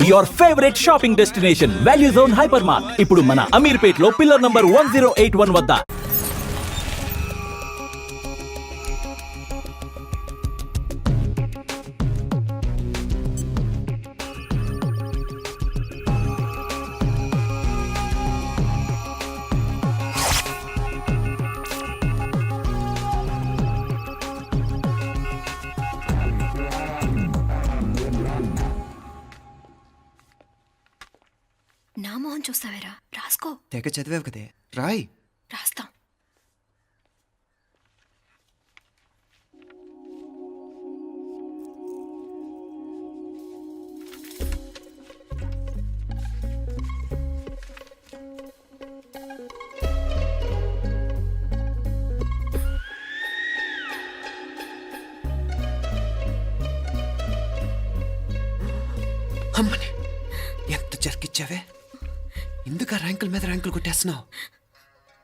Your favourite shopping destination value zone hyper mart ఇప్పుడు మన అమీర్పేట్ లో పిల్లర్ నంబర్ 1081 వద్ద. నా మొహం చూస్తావేరా, రాసుకో. తెగ చదివావు కదే, రాయ్. రాస్తాం. అమ్మని ఎంత జరికిచ్చావే, ఎందుకు ర్యాంకుల మీద ర్యాంకులు కొట్టేస్తున్నావు?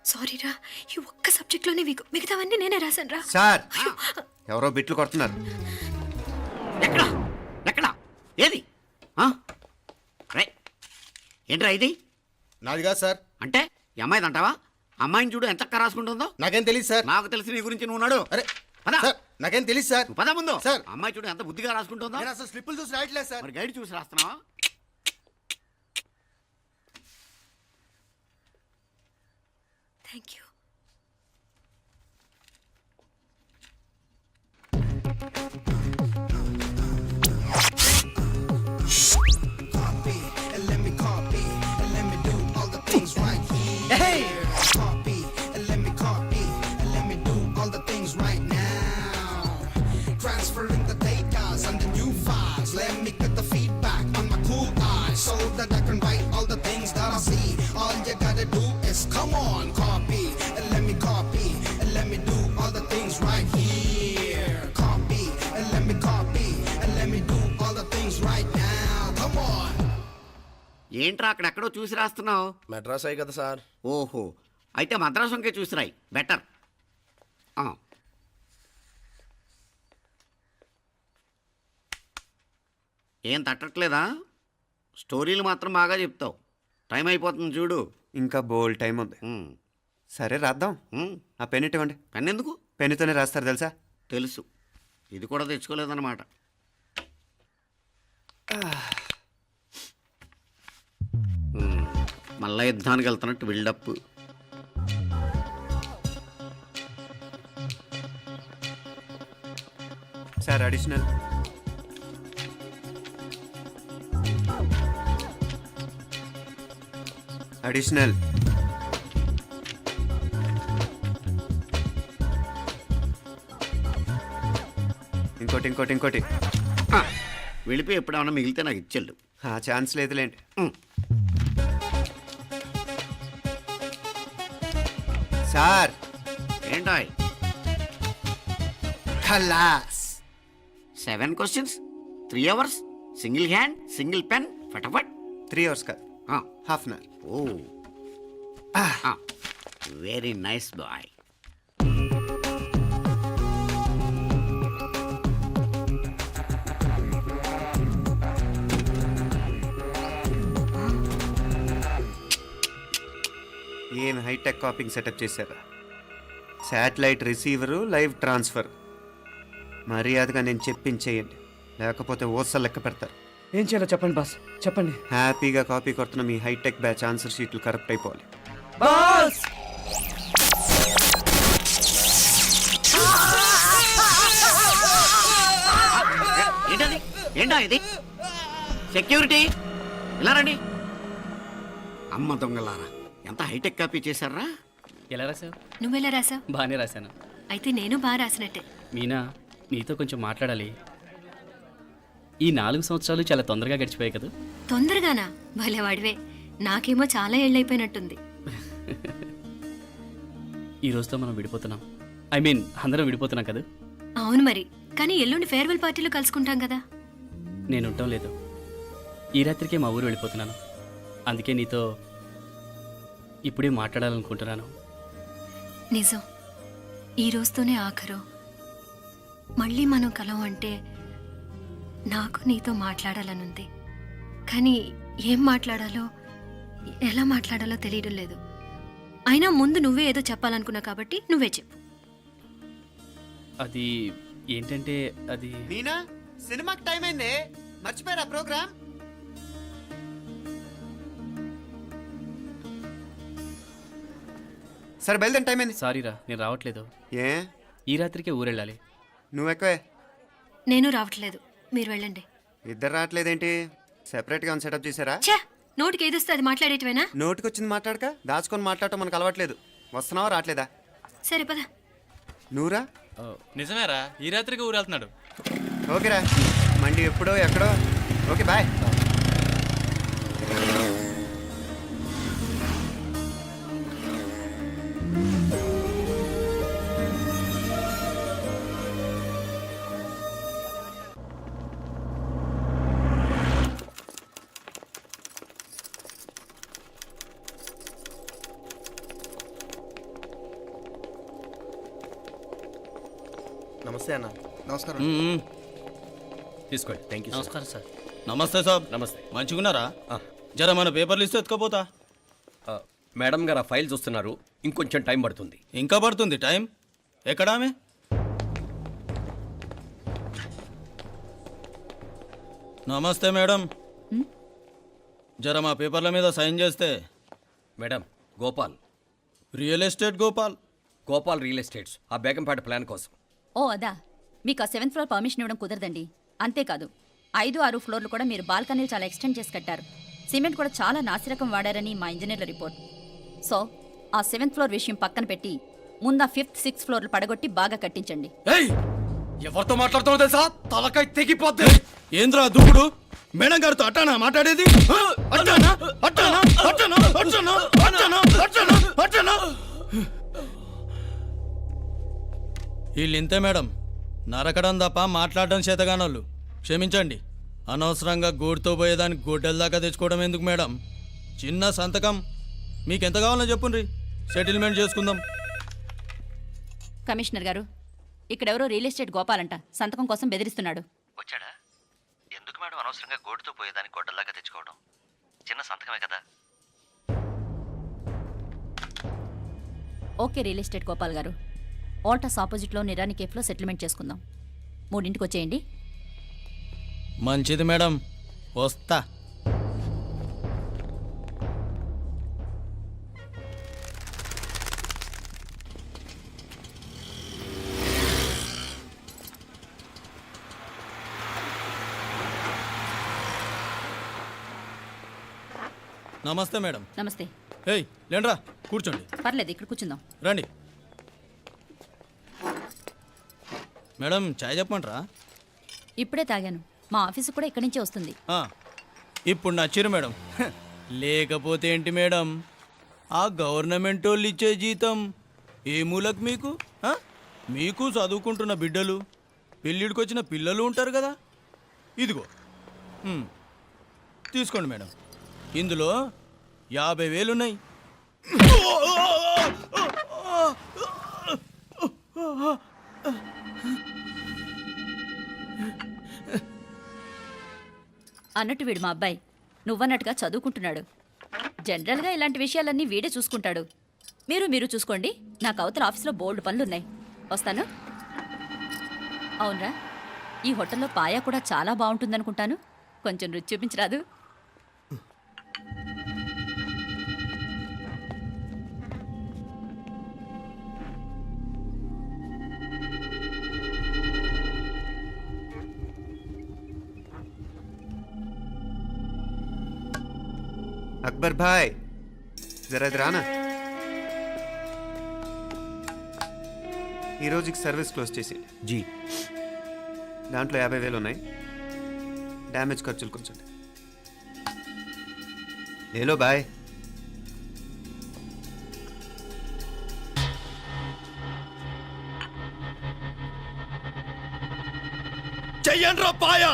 సారీరా, ఈ ఒక్క సబ్జెక్ట్లోనే మిగతావన్నీ నేనే రాశాను రా. సార్, ఎవరో బిట్లు కొడుతున్నారు. ఎక్కడ ఎక్కడ ఏది ఏంట్రా ఇది? నాది కాదు సార్. అంటే ఈ అమ్మాయిది అంటావా? అమ్మాయిని చూడు ఎంత రాసుకుంటుందో. నాకేం తెలియదు సార్. నాకు తెలిసి నీ గురించి నువ్వు నాడు. అరే పద. సార్, నాకేం తెలియదు సార్. పద ముందు. సార్, అమ్మాయి చూడు ఎంత బుద్ధిగా రాసుకుంటుందో. నేను అసలు స్లిప్పులు చూసి రాయట్లేదు సార్. మరి గైడ్ చూసి రాస్తున్నావా? Thank you. Transferring the data and the new files. Let me get the feedback on my cool eyes so that I can write all the things that I see. All you gotta do is come on, copy, and let me copy, and let me do all the things right here. Copy, and let me copy, and let me do all the things right now. Come on. ఏంట్రా అక్కడెక్కడో చూసి రాస్తున్నావు? మెడ్రాస్ అయ్యి కదా sir. ఓహో, అయితే మద్రాసు వంకే చూసి రాయి, better. ఏం తట్టట్లేదా? స్టోరీలు మాత్రం బాగా చెప్తావు. టైం అయిపోతుంది చూడు. ఇంకా బోల్ టైం ఉంది. సరే రాద్దాం. ఆ పెన్ ఇవ్వండి. పెన్ ఎందుకు? పెన్నుతోనే రాస్తారు తెలుసా? తెలుసు. ఇది కూడా తెచ్చుకోలేదన్నమాట. మళ్ళా యుద్ధానికి వెళ్తున్నట్టు బిల్డప్. Sir additional. అడిషనల్. ఇంకోటి ఇంకోటి ఇంకోటి. వెళ్ళిపోయి ఎప్పుడేమన్నా మిగిలితే నాకు ఇచ్చెళ్ళు. ఆ ఛాన్స్ లేదులేండి. సార్ ఏంటాయ్? ఖలాస్. 7 questions, 3 hours, single hand, single pen, ఫటాఫట్. 3 hours కాదు, half an hour. Oh, very nice boy. ఏం హైటెక్ కాపింగ్ సెటప్ చేశారా? Satellite receiver, live transfer. మర్యాదగా నేను చెప్పించేయండి, లేకపోతే ఓసలు లెక్క పెడతారు. ఏం చేయాలో చెప్పండి బాస్, చెప్పండి. హ్యాపీగా కాపీ కొడుతున్న మీ హైటెక్ బ్యాచ్ ఆన్సర్ షీట్లు కరెక్ట్ అయిపోవాలి. బాస్ ఏంటది? ఏంటా ఇది? సెక్యూరిటీ ఇలా రండి. అమ్మ దొంగలారా, ఎంత హైటెక్ కాపీ చేశారా? ఎలా రాసావు? నువ్వెలా రాసా? బాగానే రాశాను. అయితే నేను బాగా రాసినట్టే. మీనా, నీతో కొంచెం మాట్లాడాలి. ఈ 4 సంవత్సరాలు చాలా తొందరగా గడిచిపోయాయి కదా? తొందరగానా? భలేవాడివే. నాకేమో చాలా ఏళ్ళైపోయినట్టుంది. ఈ రోజుతో మనం విడిపోతున్నాం. ఐ మీన్ అందరం విడిపోతున్నాం కదా? అవును మరి, కానీ ఎల్లుండి ఫేర్వెల్ పార్టీలో కలుసుకుంటాం కదా. నేను ఉండటం లేదు. ఈ రాత్రికే మా ఊరు వెళ్ళిపోతున్నాను. అందుకే నీతో ఇప్పుడే మాట్లాడాలనుకుంటున్నాను. నిజం, ఈ రోజుతోనే ఆఖరు. మళ్ళీ మనం కలం అంటే నాకు నీతో మాట్లాడాలనుంది. కానీ ఏం మాట్లాడాలో ఎలా మాట్లాడాలో తెలియడం లేదు. అయినా ముందు నువ్వే ఏదో చెప్పాలనుకున్నా కాబట్టి నువ్వే చెప్పు. అది ఏంటంటే అది మీనా సినిమాకి టైం అయింది, మర్చిపోయారా ప్రోగ్రామ్? సరే బయలుదేరి, టైం అయింది. సారీరా నేను రావట్లేదు. ఏ ఈ రాత్రికే ఊరెళ్ళాలి. నువ్వు ఎక్కువే. నేను రావట్లేదు, మీరు వెళ్ళండి. ఇద్దరు రావట్లేదేంటి? సెపరేట్గా సెటప్ చేశారా? ఛే, నోటికి ఏదొస్తే అది మాట్లాడేటివేనా? నోటికి వచ్చింది మాట్లాడక దాచుకొని మాట్లాడటం మనకు అలవాట్లేదు. వస్తున్నావా రావట్లేదా? సరే పద. నువ్వురా. నిజమేరా, ఈ రాత్రికి ఊరెళ్తున్నాడు. ఓకేరా, మండి ఎప్పుడో ఎక్కడో. Okay bye. నమస్తే అన్న. నమస్కారం. తీసుకోండి. Thank you. నమస్కారం సార్. నమస్తే సాబ్. నమస్తే. మంచిగున్నారా? జర మన పేపర్లు ఇస్తే ఎత్తుకోపోతా. మేడం గారు ఆ ఫైల్ చూస్తున్నారు, ఇంకొంచెం టైం పడుతుంది. ఇంకా పడుతుంది టైం. ఎక్కడా ఆమె? నమస్తే మేడం. జర మా పేపర్ల మీద సైన్ చేస్తే. Madam, Gopal real estate Gopal. Gopal real estates, ఆ బేగంపేట ప్లాన్ కోసం. ఓ అదా, మీకు ఆ 7th ఫ్లోర్ పర్మిషన్ ఇవ్వడం కుదరదండి. అంతేకాదు 5, 6 ఫ్లోర్లు కూడా మీరు బాల్కనీలు చాలా ఎక్స్టెండ్ చేసి కట్టారు. సిమెంట్ కూడా చాలా నాసిరకం వాడారని మా ఇంజనీర్ల రిపోర్ట్. సో ఆ 7th ఫ్లోర్ విషయం పక్కన పెట్టి ముందు ఆ 5th, 6th ఫ్లోర్లు పడగొట్టి బాగా కట్టించండి. ఏయ్, ఎవరితో మాట్లాడుతున్నావు తెలుసా? తలకాయ తెగిపోద్ది. ఏంద్రా దూకుడు? మేడం గారితో అట్టానా మాట్లాడేది? అట్టానా అట్టానా అట్టానా అట్టానా అట్టానా అట్టానా అట్టానా? వీళ్ళు ఇంతే మేడం, నరకడం తప్ప మాట్లాడడం చేతగానోళ్ళు. క్షమించండి, అనవసరంగా గోడుతో పోయేదానికి గొడ్డల దాకా తెచ్చుకోవడం ఎందుకు మేడం? చిన్న సంతకం మీకెంత కావాలో చెప్పుండ్రి, సెటిల్మెంట్ చేసుకుందాం. కమిషనర్ గారు, ఇక్కడెవరో రియల్ ఎస్టేట్ గోపాలంట సంతకం కోసం బెదిరిస్తున్నాడు. వచ్చాడా? ఎందుకు మేడం అనవసరంగా గోడుతో పోయేదానికి గొడ్డల్లాగా తెచ్చుకోవడం? చిన్న సంతకమే కదా. ఓకే రియల్ ఎస్టేట్ గోపాల్ గారు, ఆల్టాస్ ఆపోజిట్లో నిరాని కేఫ్లో సెటిల్మెంట్ చేసుకుందాం. 3ంటికి వచ్చేయండి. మంచిది మేడం, వస్తా. నమస్తే మేడం. నమస్తే. ఏయ్ లేండ్రా, కూర్చోండి. పర్లేదు, ఇక్కడ కూర్చుందాం. రండి మేడం, చాయ్ చెప్పమంటారా? ఇప్పుడే తాగాను. మా ఆఫీసు కూడా ఇక్కడి నుంచే వస్తుంది. ఇప్పుడు నచ్చిరు మేడం. లేకపోతే ఏంటి మేడం, ఆ గవర్నమెంట్ వాళ్ళు ఇచ్చే జీతం ఏ మూలకు మీకు? మీకు చదువుకుంటున్న బిడ్డలు, పెళ్ళిడికి వచ్చిన పిల్లలు ఉంటారు కదా. ఇదిగో తీసుకోండి మేడం, ఇందులో 50,000 ఉన్నాయి. అన్నట్టు వీడు మా అబ్బాయి నువ్వన్నట్టుగా చదువుకుంటున్నాడు. జనరల్గా ఇలాంటి విషయాలన్నీ వీడే చూసుకుంటాడు. మీరు చూసుకోండి. నాకు అవతల ఆఫీస్లో బోల్డ్ పనులున్నాయి. వస్తాను. అవునరా, ఈ హోటల్లో పాయా కూడా చాలా బాగుంటుందనుకుంటాను. కొంచెం రుచి చూపించరాదు? అక్బర్ భాయ్, జరా ఇది రానా. ఈ రోజుకి సర్వీస్ క్లోజ్ చేసి జీ, దాంట్లో 50,000 ఉన్నాయి. డ్యామేజ్ ఖర్చులు కొంచెం లేలో బాయ్. చెయ్యండి రా పాయా.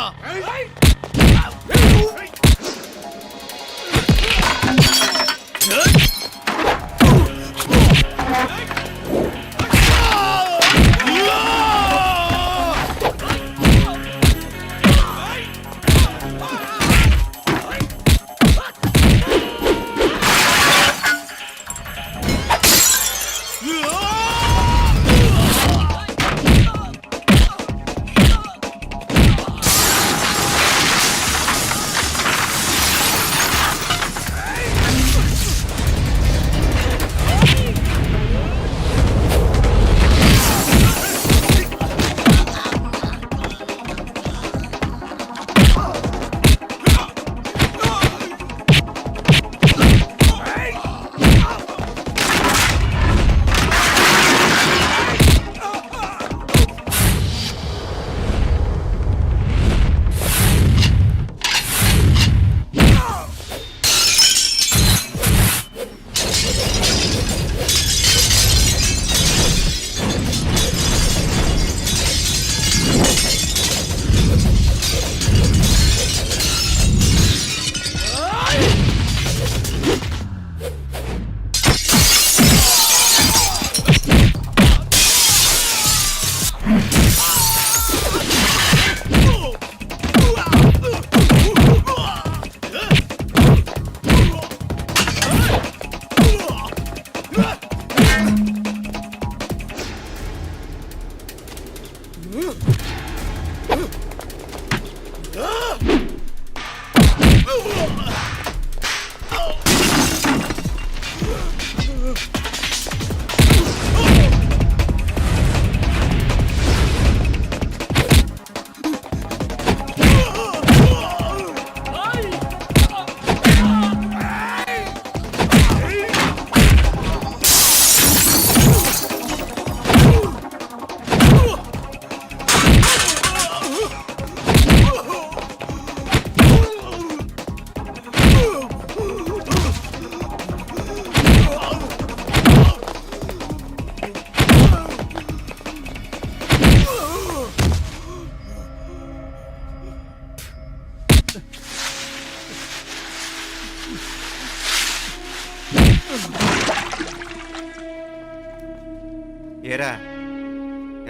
ఏరా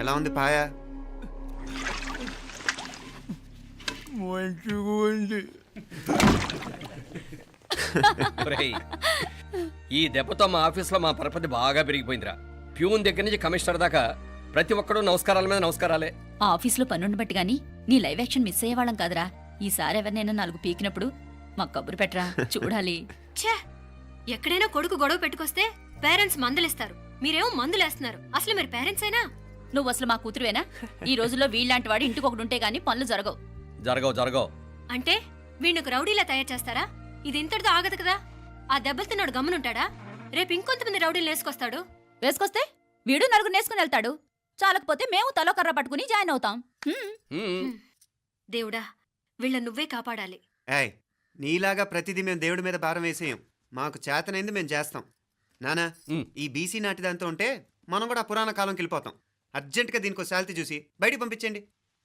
ఎలా ఉంది పాయా? మంచిగా ఉంది. ఒరేయ్, ఈ దెబ్బతో మా ఆఫీస్లో మా పరపతి బాగా పెరిగిపోయిందిరా. ప్యూన్ దగ్గర నుంచి కమిషనర్ దాకా ప్రతి ఒక్కడు నమస్కారాల మీద నమస్కారాలే. ఆ ఆఫీస్లో పనుండి బట్టి గాని నీ లైవ్ యాక్షన్ మిస్ అయ్యేవాళ్ళం కాదురా. ఈసారి ఎవరినైనా 4 పీకినప్పుడు మాకు కబురు పెట్టరా, చూడాలి. ఛే, ఎక్కడైనా కొడుకు గొడవ పెట్టుకొస్తే పేరెంట్స్ మందులేస్తారు, మీరేమో మందులేస్తున్నారు. అసలు మీరు పేరెంట్స్ అయినా? నువ్వు అసలు మా కూతురువేనా? ఈ రోజుల్లో వీళ్ళలాంటి వాడు ఇంటికి ఒకటి ఉంటే గానీ పనులు జరగవు. జరగవు. అంటే వీణ్ణకు రౌడీలా తయారు చేస్తారా? ఇది ఇంతటితో ఆగదు కదా. ఆ దెబ్బలుతున్నాడు గమ్మునుంటాడా? రేపు ఇంకొంతమంది రౌడీలు వేసుకొస్తాడు. వేసుకొస్తే వీడు 4 నేసుకుని వెళ్తాడు. చాలకపోతే మేము తలో కర్ర పట్టుకుని జాయిన్ అవుతాం. దేవుడా, వీళ్ళ నువ్వే కాపాడాలి. ఏయ్, నీలాగా ప్రతిదీ మేము దేవుడి మీద భారం వేసేయం. మాకు చేతనైంది మేము చేస్తాం. నానా, ఈ బీసీ నాటి దాంతో ఉంటే మనం కూడా పురాణ కాలంకి వెళ్ళిపోతాం. అర్జెంటుగా దీనికి శాలిటీ చూసి బయటికి పంపించండి.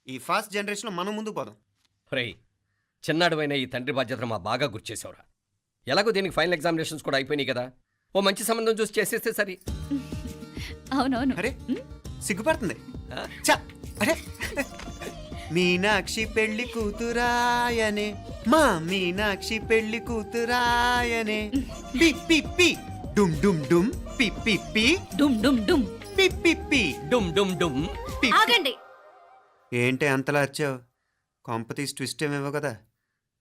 ఈ ఫాస్ట్ జనరేషన్లో మనం ముందుకు పోదాం. రేయ్, చిన్నాడువైన ఈ తండ్రి బాధ్యతను మా బాగా గుర్చేసావురా. ఎలాగో దీనికి ఫైనల్ ఎగ్జామినేషన్స్ కూడా అయిపోయినాయి కదా, ఓ మంచి సంబంధం చూసి చేసేస్తే సరి. అవునవును. అరే సిగ్గుపడుతుంది. ఛ, అరే మీనాక్షి పెళ్లి కూతురాయనే, మా మీనాక్షి పెళ్లి కూతురాయనే. పి పి పి డుమ్ డుమ్ డుమ్, పి పి పి డుమ్ డుమ్ డుమ్, పి పి పి డుమ్ డుమ్ డుమ్. పి. ఆగండి. ఏంటి అంతలా వచ్చావు? కాంపతీస్ ట్విస్ట్ ఏమేవో కదా.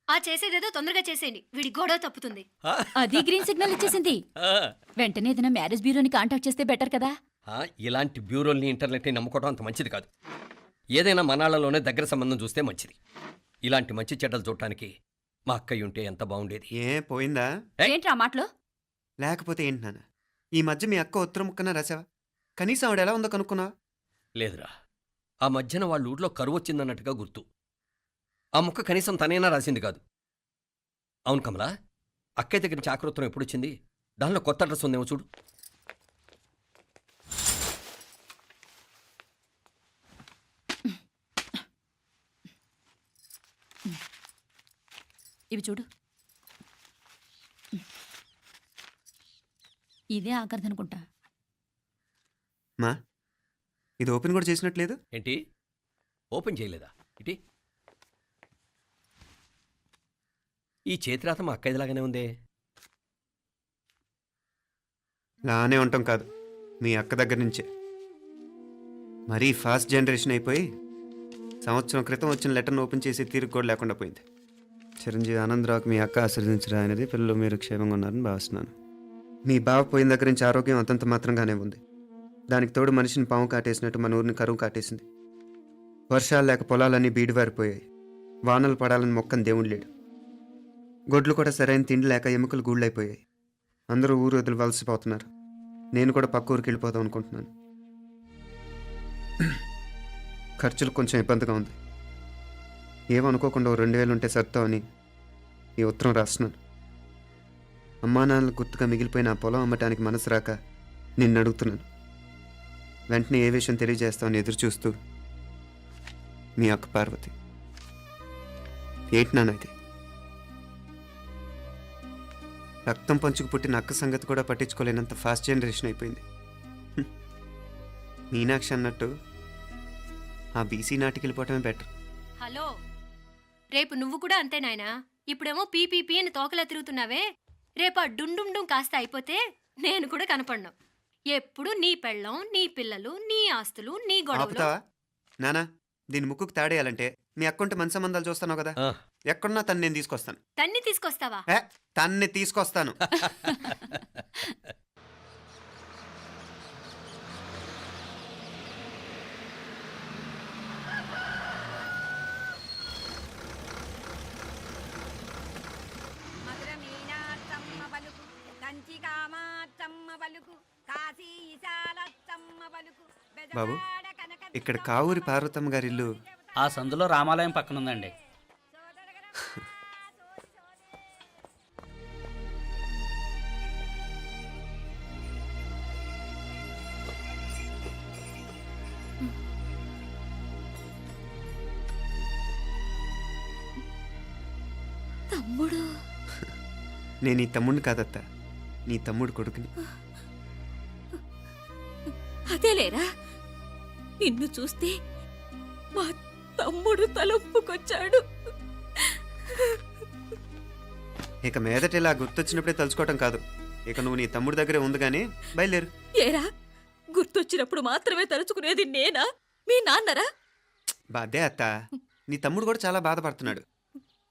ఆ చేసేదేదో తొందరగా చేసేయండి, వీడి గొడవ తప్పుతుంది. అది గ్రీన్ సిగ్నల్ ఇచ్చేసింది. వెంటనే ఏదైనా మ్యారేజ్ బ్యూరోని కాంటాక్ట్ చేస్తే బెటర్ కదా. ఇలాంటి బ్యూరోల్ని ఇంటర్నెట్ని నమ్ముకోవడం అంత మంచిది కాదు. ఏదైనా మనాళ్ళలోనే దగ్గర సంబంధం చూస్తే మంచిది. ఇలాంటి మంచి చెడ్డలు చూడటానికి మా అక్కయ్య ఉంటే ఎంత బాగుండేది. ఏ పోయిందా? ఏంట్రా మాటలు? లేకపోతే ఏంటి నాన్న, ఈ మధ్య మీ అక్క ఉత్తరం ముక్కన రాసావా? కనీసం ఆవిడ ఎలా ఉందో కనుక్కున్నావా? లేదురా, ఆ మధ్యన వాళ్ళ ఊర్లో కరువు వచ్చిందన్నట్టుగా గుర్తు. ఆ ముక్క కనీసం తనైనా రాసింది కాదు. అవును కమలా, అక్కయ్య దగ్గర నుంచి ఆకృతం ఎప్పుడు వచ్చింది? దానిలో కొత్త అడ్రస్ ఉందేమో చూడు. ఇవి చూడు. ఇదే ఆఖరిదనుకుంటా. మా ఇది ఓపెన్ కూడా చేసినట్లేదు. ఏంటి ఓపెన్ చేయలేదా? ఇటీ ఈ చేతిరాత మా అక్కయ్యలాగానే ఉందే. లానే ఉంటాం కాదు, మీ అక్క దగ్గర నుంచే. మరీ ఫాస్ట్ జనరేషన్ అయిపోయి సంవత్సరం క్రితం వచ్చిన లెటర్ను ఓపెన్ చేసి తీరుకు కూడా లేకుండా పోయింది. చిరంజీవి ఆనందరావుకి మీ అక్క ఆశీర్వదించరా అనేది, పిల్లలు మీరు క్షేమంగా ఉన్నారని భావిస్తున్నాను. మీ బావ పోయిన దగ్గర నుంచి ఆరోగ్యం అంతంత మాత్రంగానే ఉంది. దానికి తోడు మనిషిని పాము కాటేసినట్టు మన ఊరిని కరువు కాటేసింది. వర్షాలు లేక పొలాలన్నీ బీడివారిపోయాయి. వానలు పడాలని మొక్కని దేవుడు లేడు. గొడ్లు కూడా సరైన తిండి లేక ఎముకలు గూళ్ళైపోయాయి. అందరూ ఊరు వదిలివలసిపోతున్నారు. నేను కూడా పక్క ఊరికి వెళ్ళిపోదాం అనుకుంటున్నాను. ఖర్చులు కొంచెం ఇబ్బందిగా ఉంది. ఏమనుకోకుండా 2000 ఉంటే సర్తామని ఈ ఉత్తరం రాస్తున్నాను. అమ్మా నాన్నలు గుర్తుగా మిగిలిపోయిన ఆ పొలం అమ్మటానికి మనసు రాక నిన్ను అడుగుతున్నాను. వెంటనే ఏ విషయం తెలియజేస్తామని ఎదురు చూస్తూ మీ అక్క పార్వతి. ఏంటి నాన్న ఇది? రక్తం పంచుకు పుట్టిన అక్క సంగతి కూడా పట్టించుకోలేనంత ఫాస్ట్ జనరేషన్ అయిపోయింది. మీనాక్షి అన్నట్టు ఆ బీసీ నాటికి వెళ్ళిపోవటమే బెటర్. హలో, రేపు నువ్వు కూడా అంతే నాయనా. ఇప్పుడేమో పీపీపీ అని తోకలా తిరుగుతున్నావే. రేపు ఆ డుండుండుం కాస్త అయిపోతే నేను కూడా కనపడను. ఎప్పుడు నీ పెళ్ళం, నీ పిల్లలు, నీ ఆస్తులు, నీ గొడవలు. ఆపుతావా నానా? దీని ముక్కుకు తాడేయాలంటే మీ అక్కంటే మంచి సంబంధాలు చూస్తాను కదా. ఎక్కడున్నా తను నేను తీసుకొస్తాను. తన్ని తీసుకొస్తావా? తన్ని తీసుకొస్తాను. బాబు, ఇక్కడ కావూరి పార్వతమ్మ గారి ఇల్లు ఆ సందులో రామాలయం పక్కన ఉందండి. తమ్ముడు? నేను ఈ తమ్ముడిని కాదత్త, నీ తమ్ముడు కొడుకుని. అదేలేరా, నిన్ను చూస్తే మా తమ్ముడు తలొప్పుకొచ్చాడు. ఇక మీదట ఇలా గుర్తొచ్చినప్పుడే తలుచుకోవటం కాదు. ఇక నువ్వు నీ తమ్ముడి దగ్గరే ఉంది కానీ బయలుదేరు. ఏరా, గుర్తొచ్చినప్పుడు మాత్రమే తలుచుకునేది నేనా, మీ నాన్నరా? అదే అత్త, నీ తమ్ముడు కూడా చాలా బాధపడుతున్నాడు.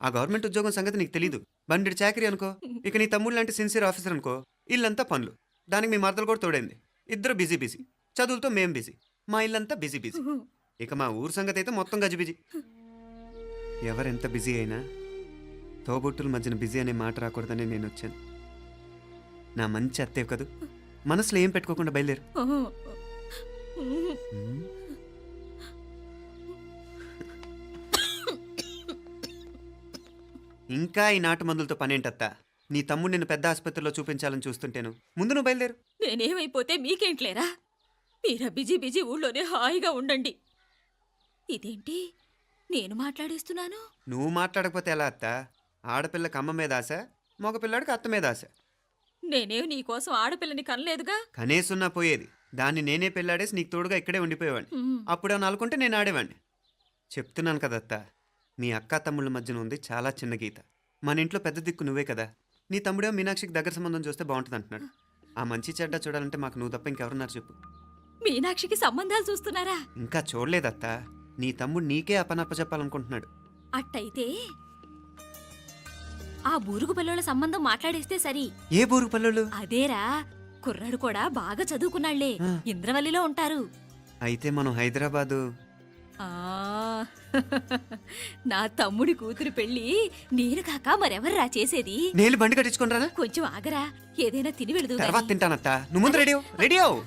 ఆ గవర్నమెంట్ ఉద్యోగం సంగతి నీకు తెలీదు. బండి చాకరీ అనుకో. ఇక నీ తమ్ముడు లాంటి సిన్సియర్ ఆఫీసర్ అనుకో. ఇల్లంతా పనులు, దానికి మీ మరదలు కూడా తోడైంది. ఇద్దరు బిజీ బిజీ. చదువులతో మేం బిజీ. మా ఇల్లంతా బిజీ బిజీ. ఇక మా ఊరు సంగతి అయితే మొత్తం గజిబిజీ. ఎవరెంత బిజీ అయినా తోబుట్టుల మధ్యన బిజీ అనే మాట రాకూడదని నేను వచ్చాను. నా మంచి అత్తే కదూ, మనసులో ఏం పెట్టుకోకుండా బయలుదేరు. ఇంకా ఈ నాటు మందులతో పనేంటత్తా? నీ తమ్ముడు నిన్ను పెద్ద ఆసుపత్రిలో చూపించాలని చూస్తుంటేను. ముందు నువ్వు బయలుదేరు. నేనేమైపోతే మీకేంట్లేరా? మీరా బిజీ బిజీ ఊళ్ళోనే హాయిగా ఉండండి. ఇదేంటి నేను మాట్లాడేస్తున్నాను? నువ్వు మాట్లాడకపోతే ఎలా అత్తా? ఆడపిల్లకి అమ్మ మీద ఆశ, మగపిల్లాడికి అత్త మీద ఆశ. నేనేం నీకోసం ఆడపిల్లని కనలేదుగా. కనేసున్నా పోయేది. దాన్ని నేనే పెళ్ళాడేసి నీకు తోడుగా ఇక్కడే ఉండిపోయేవాడిని. అప్పుడేమన్నా అనుకుంటే నేను ఆడేవాడిని. చెప్తున్నాను కదత్తా, మీ అక్క తమ్ముళ్ళ మధ్యన ఉంది చాలా చిన్న గీత. మన ఇంట్లో పెద్ద దిక్కు నువ్వే కదా. నీ తమ్ముడే మీనాక్షికి దగ్గర సంబంధం చూస్తే బాగుంటుంది అంటున్నాడు. ఆ మంచి చెడ్డ చూడాలంటే మాకు నువ్వు తప్ప ఇంకెవరున్నారు చెప్పు? మీనాక్షికి సంబంధాలు చూస్తున్నారా? ఇంకా చూడలేదత్తా. నీ తమ్ముడు నీకే అపనప్ప చెప్పాలనుకుంటున్నాడు. అట్టయితే ఆ బూరుగు పిల్లల సంబంధం మాట్లాడేస్తే సరి. ఏ బూరుగు పల్లెలు? అదేరా, కుర్రాడు కూడా బాగా చదువుకున్నాళ్లే, ఇంద్రవల్లిలో ఉంటారు. అయితే మనం హైదరాబాదు. ఆ నా తమ్ముడి కూతురు పెళ్లి నేను కాక మరెవర్రా చేసేది? నేను బండి కట్టించుకుంటారా? కొంచెం ఆగరా, ఏదైనా తిని వెళదు. తర్వాత తింటానత్తా. నువ్వు ముందు రెడీ రెడీ అవు.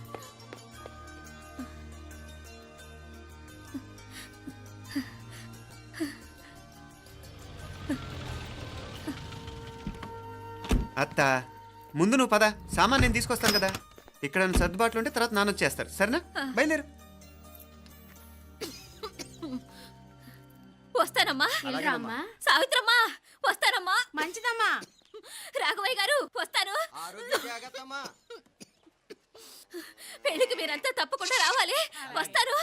అత్త, ముందు నువ్వు పద. సామాన్ నేను తీసుకొస్తాను కదా. ఇక్కడ సర్దుబాట్లు ఉంటే తర్వాత నాన్న వచ్చేస్తారు. సరేనా? బయలుదేరు. వస్తానమ్మా. వెళ్ళరామ్మా. సావిత్రమ్మా వస్తానమ్మా. మంచిదమ్మా. రాఘవయ్య గారు వస్తాను. పెళ్లికి మీరంతా తప్పకుండా రావాలి. వస్తాను.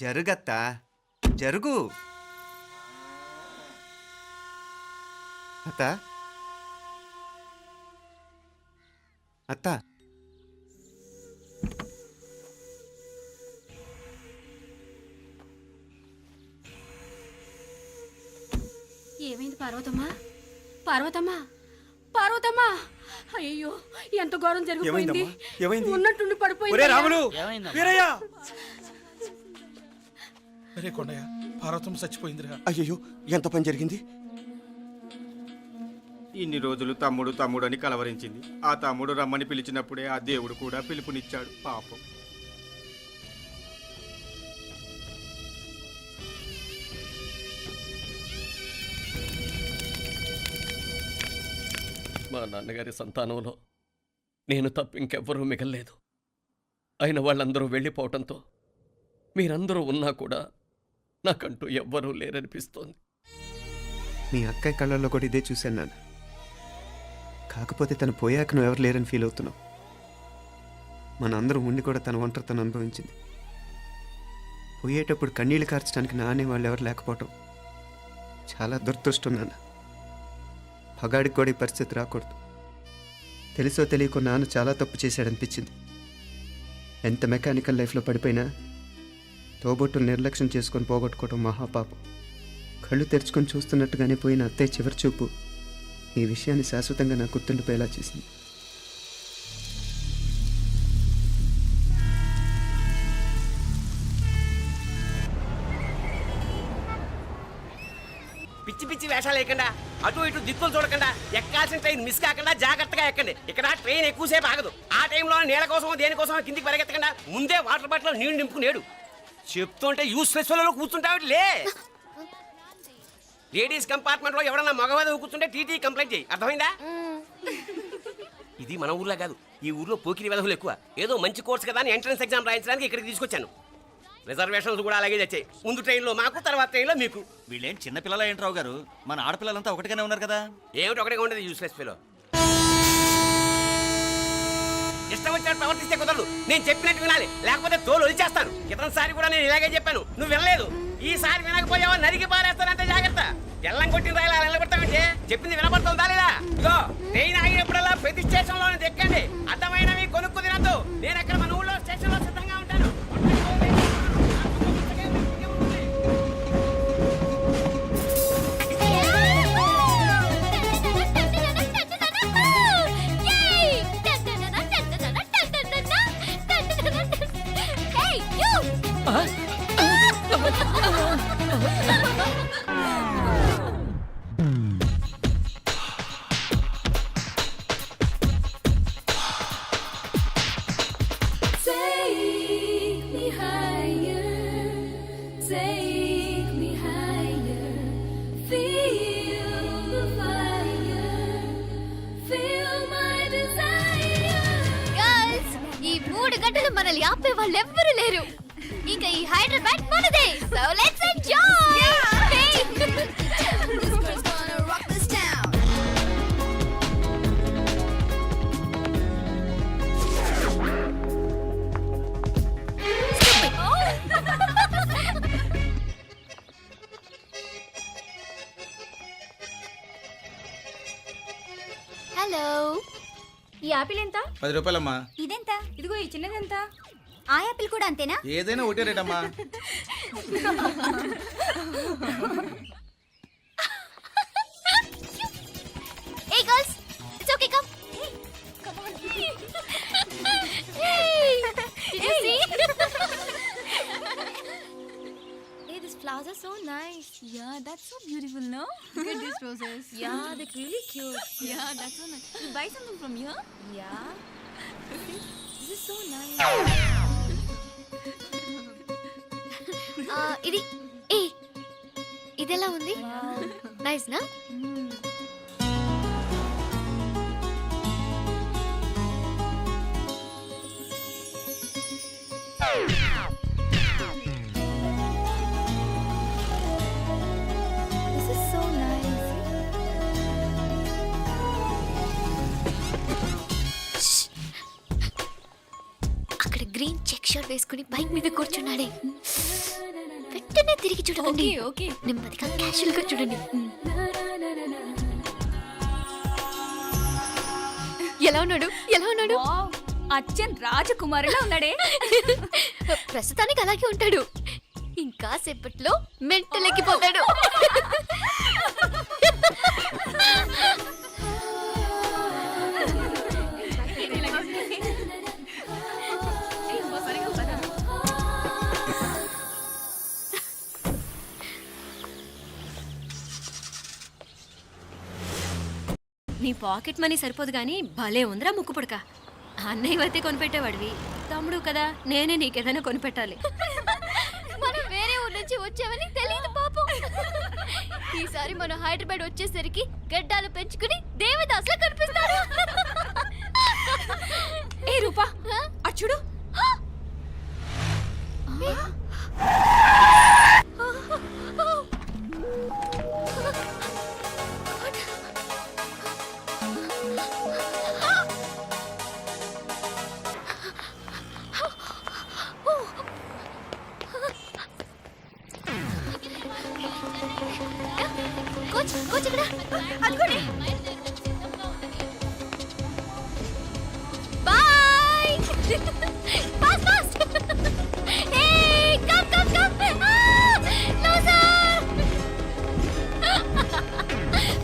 జరుగత్తా, జరుగు. అత్త, అత్త, ఏమైంది పార్వతమ్మా? పార్వతమ్మా, పార్వతమ్మా! అయ్యో, ఎంత ఘోరం జరిగిపోయింది. ఉన్నట్టుండి పడిపోయింది. అరే కొండయ్య, పార్వతమ్మ చచ్చిపోయిందిరా. అయ్యో, ఎంత పని జరిగింది? ఇన్ని రోజులు తమ్ముడు తమ్ముడు అని కలవరించింది. ఆ తమ్ముడు రమ్మని పిలిచినప్పుడే ఆ దేవుడు కూడా పిలుపునిచ్చాడు. పాపం. మా నాన్నగారి సంతానంలో నేను తప్ప ఇంకెవ్వరూ మిగల్లేదు. అయిన వాళ్ళందరూ వెళ్ళిపోవటంతో మీరందరూ ఉన్నా కూడా నాకంటూ ఎవ్వరూ లేరనిపిస్తోంది. మీ అక్కయ్య కళ్ళల్లో కూడా ఇదే చూశాను నాన్న. కాకపోతే తను పోయాక నువ్వు ఎవరు లేరని ఫీల్ అవుతున్నావు. మనందరం ఉండి కూడా తన ఒంటరితను అనుభవించింది. పోయేటప్పుడు కన్నీళ్లు కార్చడానికి నానే వాళ్ళు ఎవరు లేకపోవటం చాలా దురదృష్టం నాన్న. హగాడికి కూడా ఈ పరిస్థితి రాకూడదు. తెలుసో తెలియకో నాన్న చాలా తప్పు చేశాడనిపించింది. ఎంత మెకానికల్ లైఫ్లో పడిపోయినా తోబొట్టులు నిర్లక్ష్యం చేసుకొని పోగొట్టుకోవడం మహాపాపం. కళ్ళు తెరుచుకొని చూస్తున్నట్టుగానే పోయిన అత్తయ్య చివరి చూపు ఈ విషయాన్ని శాశ్వతంగా నాకు గుర్తుండిపోయేలా చేసింది. పిచ్చి పిచ్చి వేషాలు వేయకుండా, అటు ఇటు దిక్కులు చూడకుండా, ఎక్కాల్సిన ట్రైన్ మిస్ కాకుండా జాగ్రత్తగా ఎక్కండి. ఇక్కడ ట్రైన్ ఎక్కువసేపు ఆగదు. ఆ టైంలో నీళ్ళ కోసం దేనికోసం కిందికి పరిగెత్తకుండా ముందే వాటర్ బాటిల్ నీళ్లు నింపుకునేడు. చెప్తుంటే యూస్లెస్ లో కూర్చుంటావు లే. లేడీస్ కంపార్ట్మెంట్ లో ఎవడన్నా మగవాది కూర్చుంటే టీటీ కంప్లైంట్ చేయి. అర్థమైందా? ఇది మన ఊర్లో కాదు. ఈ ఊర్లో పోకిరి వెధవులు ఎక్కువ. ఏదో మంచి కోర్స్ కదా అని ఎంట్రన్స్ ఎగ్జామ్ రాయించడానికి ఇక్కడికి తీసుకొచ్చాను. రిజర్వేషన్స్ కూడా అలాగే తెచ్చాయి. ముందు ట్రైన్లో మాకు, తర్వాత ట్రైన్లో మీకు. వీళ్ళేం చిన్నపిల్లల ఏంటి రావు గారు? మన ఆడపిల్లలంతా ఒకటిగానే ఉన్నారు కదా. ఏమిటి ఒకటిగా ఉండేది యూస్లెస్ ఫెలో. ఇష్టం వచ్చినట్టు ప్రవర్తిస్తే కుదరదు. నేను చెప్పినట్టు వినాలి, లేకపోతే తోలు వదిలేస్తాను. క్రితంసారి కూడా నేను ఇలాగే చెప్పాను, నువ్వు వినలేదు. ఈసారి వినకపోయావా నరికి పారేస్తానంటే జాగ్రత్త. ఎల్లం కొట్టిన రాయిలా నిలబడతామంటే చెప్పింది వినపడుతుందా లేదా? ఇగో ట్రైన్ ఆగినప్పుడల్లా ప్రతి స్టేషన్ లో ఎక్కండి. అర్థమైనవి కొనుక్కు తినద్దు. నేను అక్కడ మన ఊళ్ళో స్టేషన్ లో సిద్ధంగా ఉంటాను. ఈ 3 గంటలు మనల్ని ఆపే వాళ్ళు ఎవ్వరూ లేరు. ఇంకా ఈ హైదరాబాద్ మనదే. So let's enjoy. హలో, ఈ యాపిల్ ఎంత? 10 రూపాయలమ్మా. ఇదెంత? ఇదిగో ఈ చిన్నదెంత? ఆ యాపిల్ కూడా అంతేనా? ఏదైనా ఒకటే రేట్ అమ్మా. Hey girls, it's okay, come. Come on. Hey, did you see? Hey, these flowers are so nice. Yeah, that's so beautiful, no? Look at these roses. Yeah, they're really cute. Yeah, that's so nice. You buy something from here? Yeah. This is so nice. ఇది ఇదెలా ఉంది? Nice నా? This is so nice. అక్కడ green check shirt వేసుకుని bike మీద కూర్చున్నాడే. వెంటనే తిరిగి చూడండి. ఓకే. నెమ్మదిగా క్యాషువల్ గా చూడండి. ఎలా ఉన్నాడు? ఎలా ఉన్నాడు? అచ్చన్ రాజకుమారులా ఉన్నాడే. ప్రస్తుతానికి అలాగే ఉంటాడు. ఇంకా సేపట్లో మెంటల్ ఎక్కిపోతాడు. నీ పాకెట్ మనీ సరిపోదు కానీ భలే ఉందిరా ముక్కు పుడక. అన్నయ్య అయితే కొనిపెట్టేవాడివి, తమ్ముడు కదా నేనే నీకేదైనా కొనిపెట్టాలి. మనం వేరే ఊరు నుంచి వచ్చామని తెలియదు పాపం. ఈసారి మనం హైదరాబాద్ వచ్చేసరికి గడ్డాలు పెంచుకుని దేవదాసులా కనిపిస్తారు. ఏ రూపా, అచ్చుడు. కోచ్ ఇక్కడ. Fast, fast! Hey, come, come, come! Ah, loser!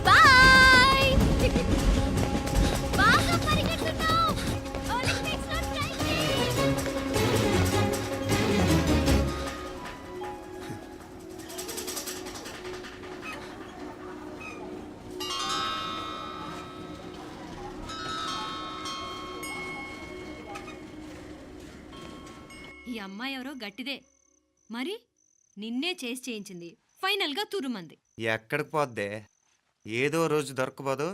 Bye! బాగా పరిగెడుతున్నావు. Olympicsలో try చేయి. ఈ అమ్మాయి ఎవరో గట్టిదే మరి నిన్నే చేసి చేయించింది ఫైనల్గా తురుమంది. ఎక్కడికి పోద్దే? ఏదో రోజు దొరకపోదు,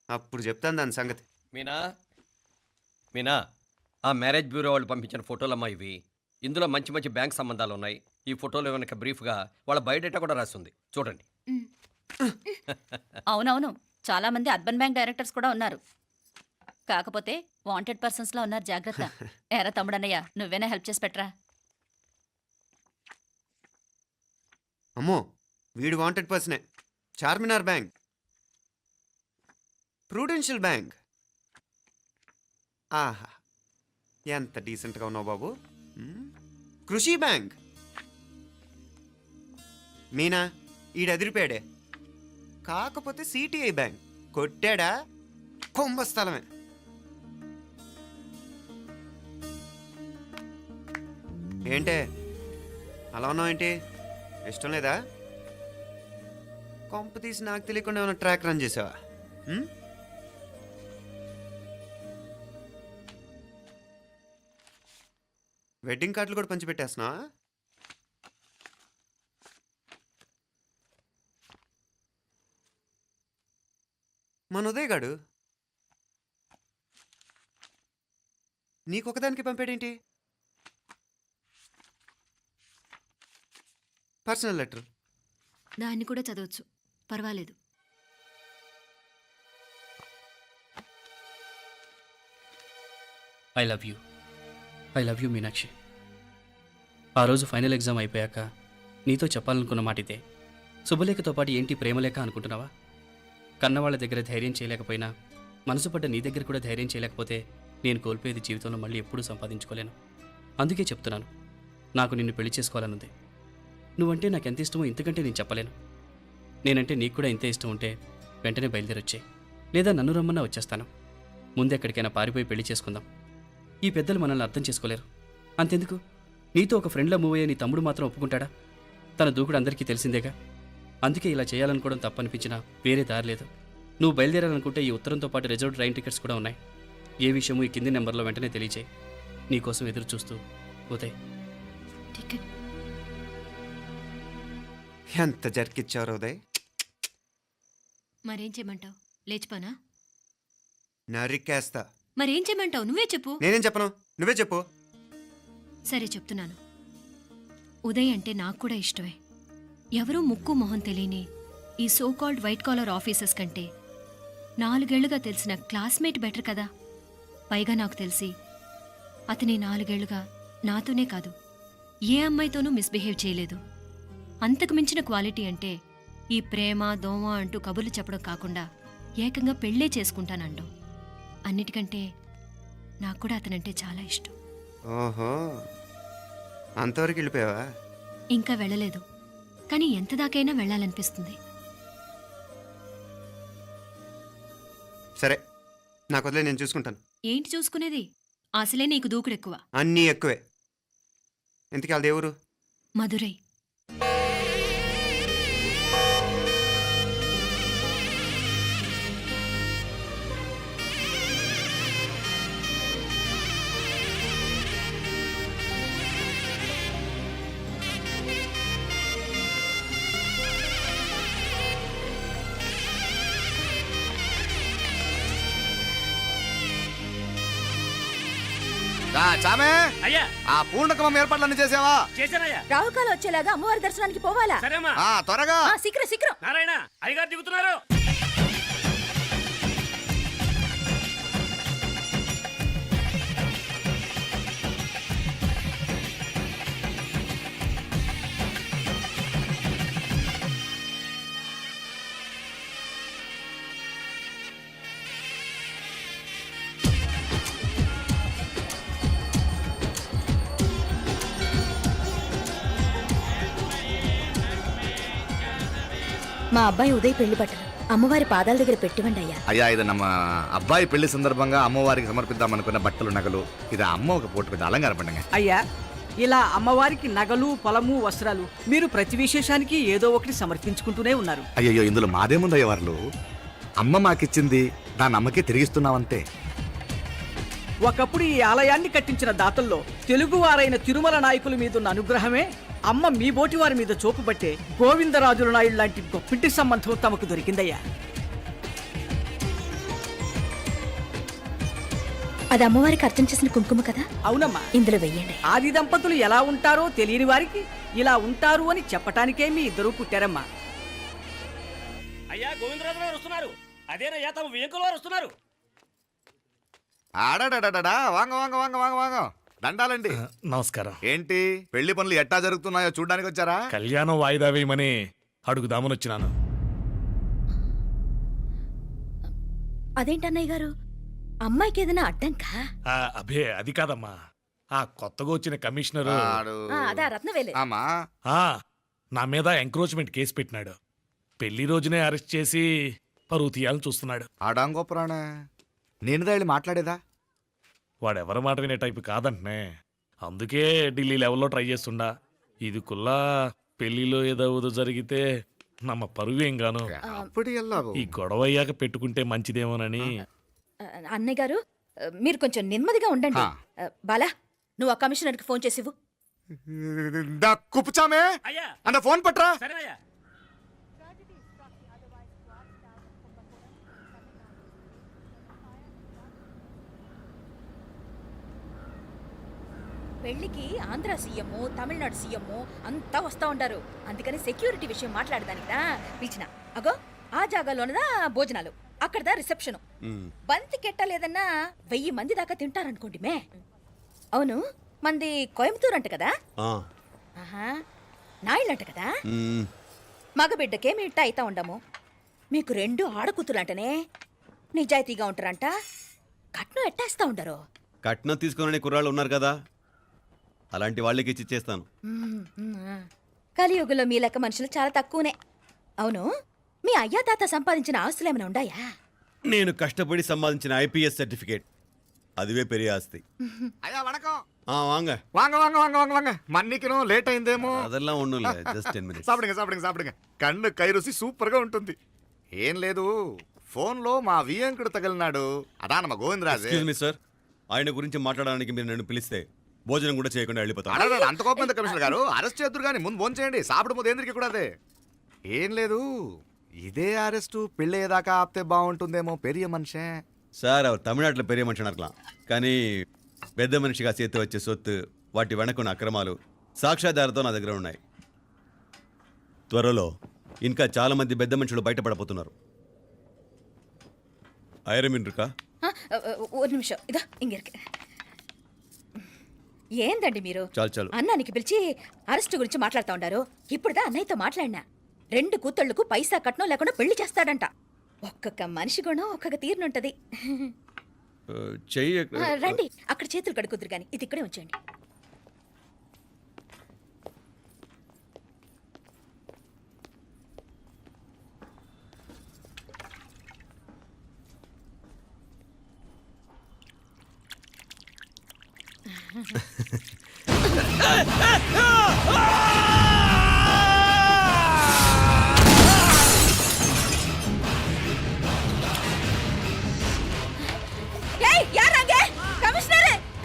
అప్పుడు చెప్తాను దాని సంగతి. మీనా మీనా ఆ మ్యారేజ్ బ్యూరో వాళ్ళు పంపించిన ఫోటోలమ్మా ఇవి. ఇందులో మంచి మంచి బ్యాంక్ సంబంధాలు ఉన్నాయి. ఈ ఫోటోలో వెనక బ్రీఫ్గా వాళ్ళ బయోడేటా కూడా రాస్తుంది, చూడండి. అవునవును, చాలా మంది అర్బన్ బ్యాంక్ డైరెక్టర్స్ కూడా ఉన్నారు. కాకపోతే వాంటెడ్ పర్సన్స్ లా ఉన్నారు, జాగ్రత్త. ఎరా తమ్ముడన్నయ్య, నువ్వేనా హెల్ప్ చేసి పెట్టరా? అమ్మో, వీడు వాంటెడ్ పర్సనే. Charminar bank, prudential bank. ఆహా, ఎంత డీసెంట్గా ఉన్నావు బాబు. కృషి బ్యాంక్. మీనా, ఈడు ఎదిరిపాడే. కాకపోతే సిటిఐ బ్యాంక్ కొట్టాడా కుంభస్థలమే. ఏంటే అలా ఉన్నావు? ఏంటి ఇష్టం లేదా? కొంప తీసి నాకు తెలియకుండా ఏమైనా ట్రాక్ రన్ చేసావా? వెడ్డింగ్ కార్డులు కూడా పంచిపెట్టేస్తున్నా. మన ఉదయ్ గాడు నీకొకదానికి పంపాడేంటి? Personal letter. దాన్ని కూడా చదవచ్చు, పర్వాలేదు. I love you Meenakshi. ఆ రోజు ఫైనల్ ఎగ్జామ్ అయిపోయాక నీతో చెప్పాలనుకున్న మాట ఇదే. శుభలేఖతో పాటు ఏంటి ప్రేమలేఖ అనుకుంటున్నావా? కన్నవాళ్ళ దగ్గర ధైర్యం చేయలేకపోయినా మనసు పడ్డ నీ దగ్గర కూడా ధైర్యం చేయలేకపోతే నేను కోల్పోయేది జీవితంలో మళ్ళీ ఎప్పుడూ సంపాదించుకోలేను. అందుకే చెప్తున్నాను, నాకు నిన్ను పెళ్లి చేసుకోవాలనుంది. నువ్వంటే నాకు ఎంత ఇష్టమో ఇంతకంటే నేను చెప్పలేను. నేనంటే నీకు కూడా ఇంతే ఇష్టం ఉంటే వెంటనే బయలుదేరొచ్చే, లేదా నన్ను రమ్మన్నా వచ్చేస్తాను. ముందెక్కడికైనా పారిపోయి పెళ్లి చేసుకుందాం. ఈ పెద్దలు మనల్ని అర్థం చేసుకోలేరు. అంతెందుకు, నీతో ఒక ఫ్రెండ్లా మూవ్ అయ్యే నీ తమ్ముడు మాత్రం ఒప్పుకుంటాడా? తన దూకుడు అందరికీ తెలిసిందేగా. అందుకే ఇలా చేయాలనుకోవడం తప్పనిపించినా వేరే దారి లేదు. నువ్వు బయలుదేరాలనుకుంటే ఈ ఉత్తరంతో పాటు రిజర్వ్ ట్రైన్ టికెట్స్ కూడా ఉన్నాయి. ఏ విషయమూ ఈ కింది నెంబర్లో వెంటనే తెలియచేయి. నీకోసం ఎదురు చూస్తూ ఉదయ్. టికెట్ ఎంత జరికిచ్చారు ఉదయ్. మరేం చేయమంటావు? లేచిపోనా? నరికేస్తా. మరేం చేయమంటావు? నువ్వే చెప్పు. నేనేం చెప్పను, నువ్వే చెప్పు. సరే చెప్తున్నాను. ఉదయ్ అంటే నాకు కూడా ఇష్టమే. ఎవరూ ముక్కు మొహం తెలియని ఈ so called white collar officers కంటే 4 ఏళ్లుగా తెలిసిన క్లాస్మేట్ బెటర్ కదా. పైగా నాకు తెలిసి అతని 4 ఏళ్లుగా నాతోనే కాదు ఏ అమ్మాయితోనూ మిస్బిహేవ్ చేయలేదు. అంతకు మించిన క్వాలిటీ అంటే ఈ ప్రేమ దోమ అంటూ కబుర్లు చెప్పడం కాకుండా ఏకంగా పెళ్ళే చేసుకుంటానంటాం. అన్నిటికంటే నాకు కూడా అతనంటే చాలా ఇష్టం. ఓహో, అంతవరకు వెళ్ళిపోయావా? ఇంకా వెళ్ళలేదు, కానీ ఎంత దాకైనా వెళ్ళాలనిపిస్తుంది. సరే, నాకు వదిలే, నేను చూసుకుంటాను. ఏంటి చూసుకునేది? అసలే నీకు దూకుడు ఎక్కువ. అన్నీ ఎక్కువే. ఇంతకీ వాళ్ళ దేవురు? మధురై. చామే, అయ్యా ఆ పూర్ణకమం ఏర్పాట్లన్నీ చేసావా? చేశానయ్యా. రావుకాలం వచ్చేలాగా అమ్మవారి దర్శనానికి పోవాలా? సరేమ్మా. త్వరగా. శీఘ్రం. నారాయణ అయ్యగారు దిగుతున్నారు. మా అబ్బాయి ఉదయ్ పెళ్లి బట్టలు అమ్మవారి పాదాల దగ్గర పెట్టివ్వండి అయ్యా. అయ్యా ఇది నమ్మ అబ్బాయి పెళ్లి సందర్భంగా అమ్మవారికి సమర్పిద్దాం అనుకున్న బట్టలు నగలు ఇది అమ్మ ఒక పూట పెద్ద అలంకార పండుగ. అయ్యా ఇలా అమ్మవారికి నగలు పొలము వస్త్రాలు మీరు ప్రతి విశేషానికి ఏదో ఒకటి సమర్పించుకుంటూనే ఉన్నారు. అయ్యో ఇందులో మాదేముందయ్య వాళ్ళు అమ్మ మాకిచ్చింది దాని అమ్మకే తిరిగిస్తున్నామంతే. ఒకప్పుడు ఈ ఆలయాన్ని కట్టించిన దాతల్లో తెలుగువారైన తిరుమల నాయకుల మీదున్న అనుగ్రహమే అమ్మ మీ బోటి వారి మీద చూపుబట్టే గోవిందరాజుల నాయుడు లాంటి గొప్పింటి సంబంధం తమకు దొరికిందయ్యా. అది అమ్మవారికి అర్చన చేసిన కుంకుమ కదా? అవునమ్మా, ఇందులో వెయ్యండి. ఆది దంపతులు ఎలా ఉంటారో తెలియని వారికి ఇలా ఉంటారు అని చెప్పటానికే మీ ఇద్దరు పుట్టారమ్మా. అయ్యా గోవిందరాజు గారు వస్తున్నారు. అదేనయ్యా తమ వెంకుల వారు వస్తున్నారు. ఆడాడా వాంగ వాంగ వాంగ వాంగ వాంగ దండాలండి. నమస్కారం. ఏంటి పెళ్లి పనులు ఎట్టా జరుగుతున్నాయో చూడడానికి వచ్చారా? కళ్యాణం వాయిదా వేయమని అడుగుదామని వచ్చినాను. అదేంటన్నయ్య గారు, అమ్మాయికి ఏదైనా అడ్డంకా? అభే అది కాదమ్మా, ఆ కొత్తగా వచ్చిన కమిషనర్ అదా రత్నవేలే. ఆమా నా మీద ఎంక్రోచ్మెంట్ కేసు పెట్టినాడు. పెళ్లి రోజునే అరెస్ట్ చేసి పరువు తీయాలని చూస్తున్నాడు. ఆడాంగో ప్రాణ నేను వెళ్ళి మాట్లాడేదా? వాడెవరి మాట వినే టైపు కాదంటనే. అందుకే ఢిల్లీ లెవెల్లో ట్రై చేస్తుండా. ఇది కుల్లా పెళ్లిలో ఏదో జరిగితే నమ్మ పరువేం గాను. ఈ గొడవ అయ్యాక పెట్టుకుంటే మంచిదేమోనని. అన్నయ్య గారు మీరు కొంచెం నెమ్మదిగా ఉండండి. బాలా నువ్వు ఆ కమిషనర్కి ఫోన్ చేసివు. కుప్పుచామే అన్న ఫోన్ పట్రా. సరేనయ్యా. పెళ్లికి ఆంధ్ర సీఎం తమిళనాడు సీఎం అంతా వస్తా ఉంటారు. అందుకని సెక్యూరిటీ విషయం మాట్లాడదానికిదా పిలిచిన. అగో ఆ జాగాలోనదా భోజనాలు, అక్కడదా రిసెప్షన్. బంతి కెట్టలేదన్నా 1000 మంది దాకా తింటారనుకోండి మే. అవును మంది కోయంబత్తూర్ అంట కదా? ఆహా నాయుళ్ళంట కదా? మగబిడ్డకే మీ ఇట్ట అయితా ఉండము. మీకు 2 ఆడకూతులంటనే నిజాయితీగా ఉంటారంట. కట్నం ఎట్టేస్తా ఉండరు. కట్నం తీసుకునే కుర్రాళ్ళు ఉన్నారు కదా, అలాంటి వాళ్ళకి ఇచ్చి చేస్తాను. కలియుగంలో మీ లెక్క మనుషులు చాలా తక్కువనే. అవును మీ అయ్యా తాత సంపాదించిన ఆస్తులు ఏమైనా ఉండాయా? నేను కష్టపడి సంపాదించిన ఐపీఎస్ సర్టిఫికేట్, అదివే పెరిగే ఆస్తి. అయ్యా వణకం. వాంగ వాంగ వాంగ వాంగ వాంగ వాంగ మన్నికినో లేట్ అయిందేమో. అదెల్లా ఉండు, జస్ట్ 10 minutes. సాப்பிடுங்க కన్ను కైరుసి సూపర్ గా ఉంటుంది. ఏం లేదు ఫోన్ లో మా వియంకుడు తగిలినాడు. అదా నమ్మ గోవిందరాజు. ఎక్స్క్యూజ్ మీ సార్, ఆయన గురించి మాట్లాడడానికి మీరు నన్ను పిలిస్తే భోజనం కూడా చేయకుండా వెళ్ళిపోతాను. అంత కోపం కమిషనర్ గారు అరెస్ట్ చేద్దరు కానీ ముందు ఫోన్ చేయండి. సాపిడు ముందు ఎందుకు కూడా అదే. ఏం లేదు ఇదే అరెస్టు పెళ్ళేదాకా ఆపితే బాగుంటుందేమో. పెరియ మనిషే సార్, அவர் தமிழ்நாட்டில் பெரிய మనిషి అనర్కలాం, కానీ పెద్ద మనిషిగా చేతి వచ్చే సొత్తు, వాటి వెనకున్న అక్రమాలు సాక్ష్యాధారతో నా దగ్గర ఉన్నాయి. త్వరలో ఇంకా చాలా మంది పెద్ద మనుషులు బయటపడబోతున్నారు. ఐరమిన్ రుకా ఒక నిమిషం ఇదా ఇంగిరికి. ఏందండి మీరు చాలు అన్నానికి పిలిచి అరెస్ట్ గురించి మాట్లాడుతూ ఉండారు. ఇప్పుడుదా అన్నయ్యతో మాట్లాడినా 2 కూతుళ్లకు పైసా కట్నం లేకుండా పెళ్లి చేస్తాడంట. ఒక్కొక్క మనిషి గుణం ఒక్కొక్క తీరునుంటది. చెయ్యి రండి అక్కడ చేతులు కడుకుదురు కానీ ఇది ఇక్కడే ఉంచండి.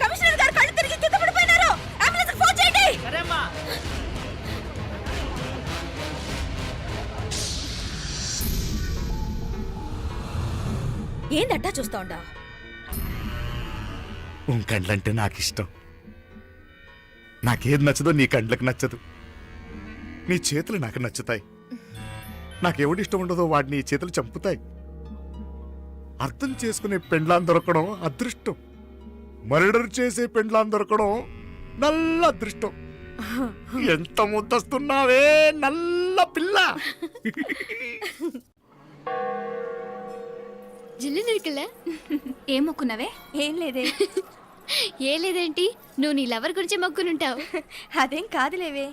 కమిషనర్ గారు కళ్ళు తిరిగి కింద పడిపోయినారు. అంబులెన్స్ ఫోన్ చేయండి. సరేమ్మా. ఏందట్టా చూస్తా ఉండా? కండ్లంటే నాకు ఇష్టం. నాకేది నచ్చదో నీ కండ్లకు నచ్చదు. నీ చేతులు నాకు నచ్చుతాయి. నాకెవడి ఇష్టం ఉండదో వాడిని నీ చేతులు చంపుతాయి. అర్థం చేసుకునే పెండ్లాం దొరకడం అదృష్టం. మర్డర్ చేసే పెండ్లాం దొరకడం నల్ల అదృష్టం. ఎంత ముద్దస్తున్నావే నల్ల పిల్ల. జిల్లు నిరుకులే ఏం మొక్కున్నావే? ఏం లేదే. ఏ లేదేంటి, నువ్వు నీ లవర్ గురించి మొక్కునుంటావు. అదేం కాదులేవే.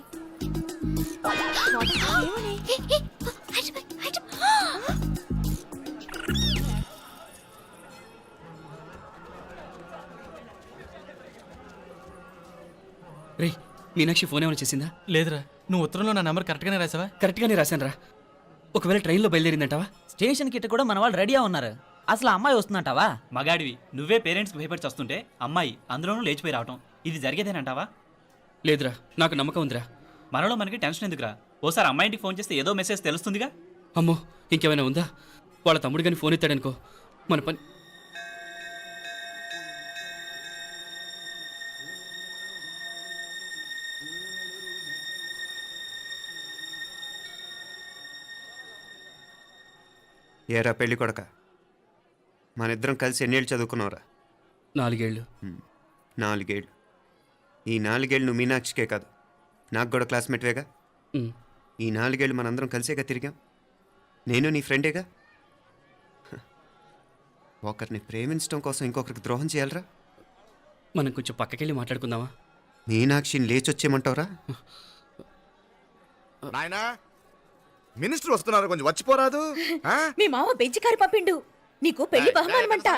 రే మీనాక్షి ఫోన్ ఏమైనా చేసిందా? లేదురా, నువ్వు ఉత్తరంలో నా నెంబర్ కరెక్ట్గానే రాసావా? కరెక్ట్గానే రాశాను రా. ఒకవేళ ట్రైన్లో బయలుదేరిందంటావా? స్టేషన్ కిட்ட కూడా మన వాళ్ళు రెడీగా ఉన్నారు. అసలు అమ్మాయి వస్తుందంటావా? మగాడివి నువ్వే పేరెంట్స్కి భయపడి వస్తుంటే అమ్మాయి అందులోనూ లేచిపోయి రావటం ఇది జరిగేదేనంటావా? లేదురా, నాకు నమ్మకం ఉందిరా. మనలో మనకి టెన్షన్ ఎందుకురా? ఓసారి అమ్మాయి ఇంటికి ఫోన్ చేస్తే ఏదో మెసేజ్ తెలుస్తుందిగా. అమ్మో, ఇంకేమైనా ఉందా? వాళ్ళ తమ్ముడు కానీ ఫోన్ ఎత్తాడనుకో, మన పని. ఏరా పెళ్ళి కొడక, మన ఇద్దరం కలిసి ఎన్నేళ్ళు చదువుకున్నావురా? 4 ఏళ్ళు. 4 ఏళ్ళు. ఈ 4 ఏళ్ళు నువ్వు మీనాక్షికే కాదు, నాకు కూడా క్లాస్మేట్వేగా. ఈ 4 ఏళ్ళు మనందరం కలిసేగా తిరిగాం. నేను నీ ఫ్రెండేగా. ఒకరిని ప్రేమించడం కోసం ఇంకొకరికి ద్రోహం చేయాలరా? మనం కొంచెం పక్కకెళ్ళి మాట్లాడుకుందామా? మీనాక్షిని లేచొచ్చేయమంటావురా? నాయనా, మినిస్టర్ వస్తున్నారు, కొంచెం వచ్చిపోరాదు. మీ మామ బెంచి కారు పంపిండు. నీకు పెళ్లి బహుమానమంట.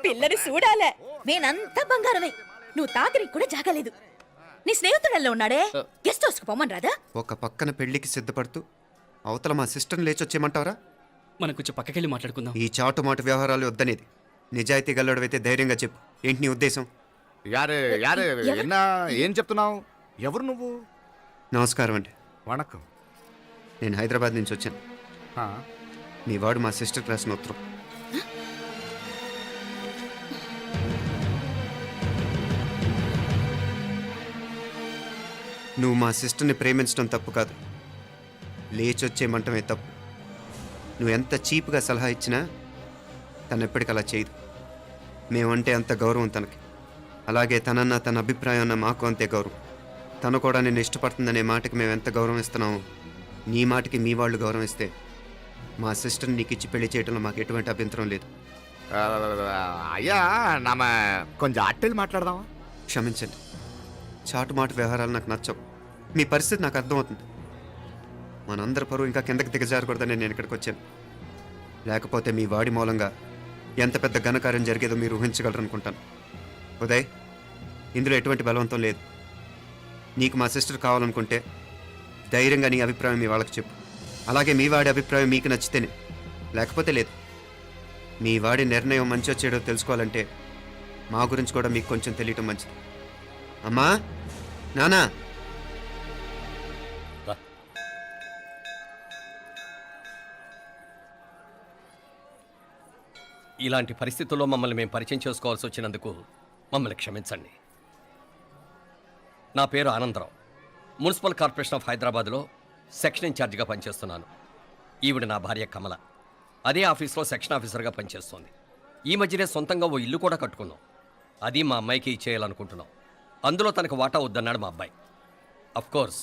పిల్లని చూడాలే. నేనంతా బంగారమే. నువ్వు తాకరికి కూడా జాగలేదు. నీ స్నేహితుడల్లో ఉన్నాడే, గెస్ట్ హౌస్ కు పొమ్మని రాదా? ఒక పక్కన పెళ్లికి సిద్ధపడుతూ అవతల మా సిస్టర్ని లేచొచ్చేయమంటావరా? మనం కొంచెం పక్కకెళ్ళి మాట్లాడుకుందాం. ఈ చాటుమాటు వ్యవహారాలు వద్దనేది. నిజాయితీ గల్లడవైతే ధైర్యంగా చెప్పు. ఏంటి నీ ఉద్దేశం? యారే యారే, ఏం చెప్తున్నావు? ఎవరు నువ్వు? నమస్కారం అండి. వణకం. నేను హైదరాబాద్ నుంచి వచ్చాను. మీ వాడు మా సిస్టర్ క్లాస్ ఉత్తరం. నువ్వు మా సిస్టర్ని ప్రేమించడం తప్పు కాదు, లేచొచ్చేయమంటమే తప్పు. నువ్వు ఎంత చీప్గా సలహా ఇచ్చినా తను ఎప్పటికీ అలా చేయదు. మేమంటే అంత గౌరవం తనకి, అలాగే తనన్న తన అభిప్రాయం అన్న మాకు అంతే గౌరవం. తను కూడా నిన్ను ఇష్టపడుతుందనే మాటకి మేము ఎంత గౌరవం ఇస్తున్నామో నీ మాటకి మీ వాళ్ళు గౌరవం ఇస్తే మా సిస్టర్ని నీకు ఇచ్చి పెళ్లి చేయడంలో మాకు ఎటువంటి అభ్యంతరం లేదు. అయ్యా నామ కొంచెం అట్టెలు మాట్లాడదామా? క్షమించండి, చాటుమాటు వ్యవహారాలు నాకు నచ్చవు. మీ పరిస్థితి నాకు అర్థమవుతుంది. మనందరి పరువు ఇంకా కిందకి దిగజారకూడదని నేను ఇక్కడికి వచ్చాను. లేకపోతే మీ వాడి మూలంగా ఎంత పెద్ద ఘనకార్యం జరిగేదో మీరు ఊహించగలరనుకుంటాను. ఉదయ్, ఇందులో ఎటువంటి బలవంతం లేదు. నీకు మా సిస్టర్ కావాలనుకుంటే ధైర్యంగా నీ అభిప్రాయం మీ వాళ్ళకి చెప్పు. అలాగే మీ వాడి అభిప్రాయం మీకు నచ్చితేనే, లేకపోతే లేదు. మీ వాడి నిర్ణయం మంచో చెడో తెలుసుకోవాలంటే మా గురించి కూడా మీకు కొంచెం తెలియటం మంచిది. అమ్మా, నానా, ఇలాంటి పరిస్థితుల్లో మమ్మల్ని మేము పరిచయం చేసుకోవాల్సి వచ్చినందుకు మమ్మల్ని క్షమించండి. నా పేరు ఆనందరావు. మున్సిపల్ కార్పొరేషన్ ఆఫ్ హైదరాబాద్లో సెక్షన్ ఇన్ఛార్జిగా పనిచేస్తున్నాను. ఈవిడ నా భార్య కమల. అదే ఆఫీస్లో సెక్షన్ ఆఫీసర్గా పనిచేస్తోంది. ఈ మధ్యనే సొంతంగా ఓ ఇల్లు కూడా కట్టుకున్నాం. అది మా అమ్మాయికి ఇచ్చేయాలనుకుంటున్నాం. అందులో తనకు వాటా వద్దన్నాడు మా అబ్బాయి. అఫ్కోర్స్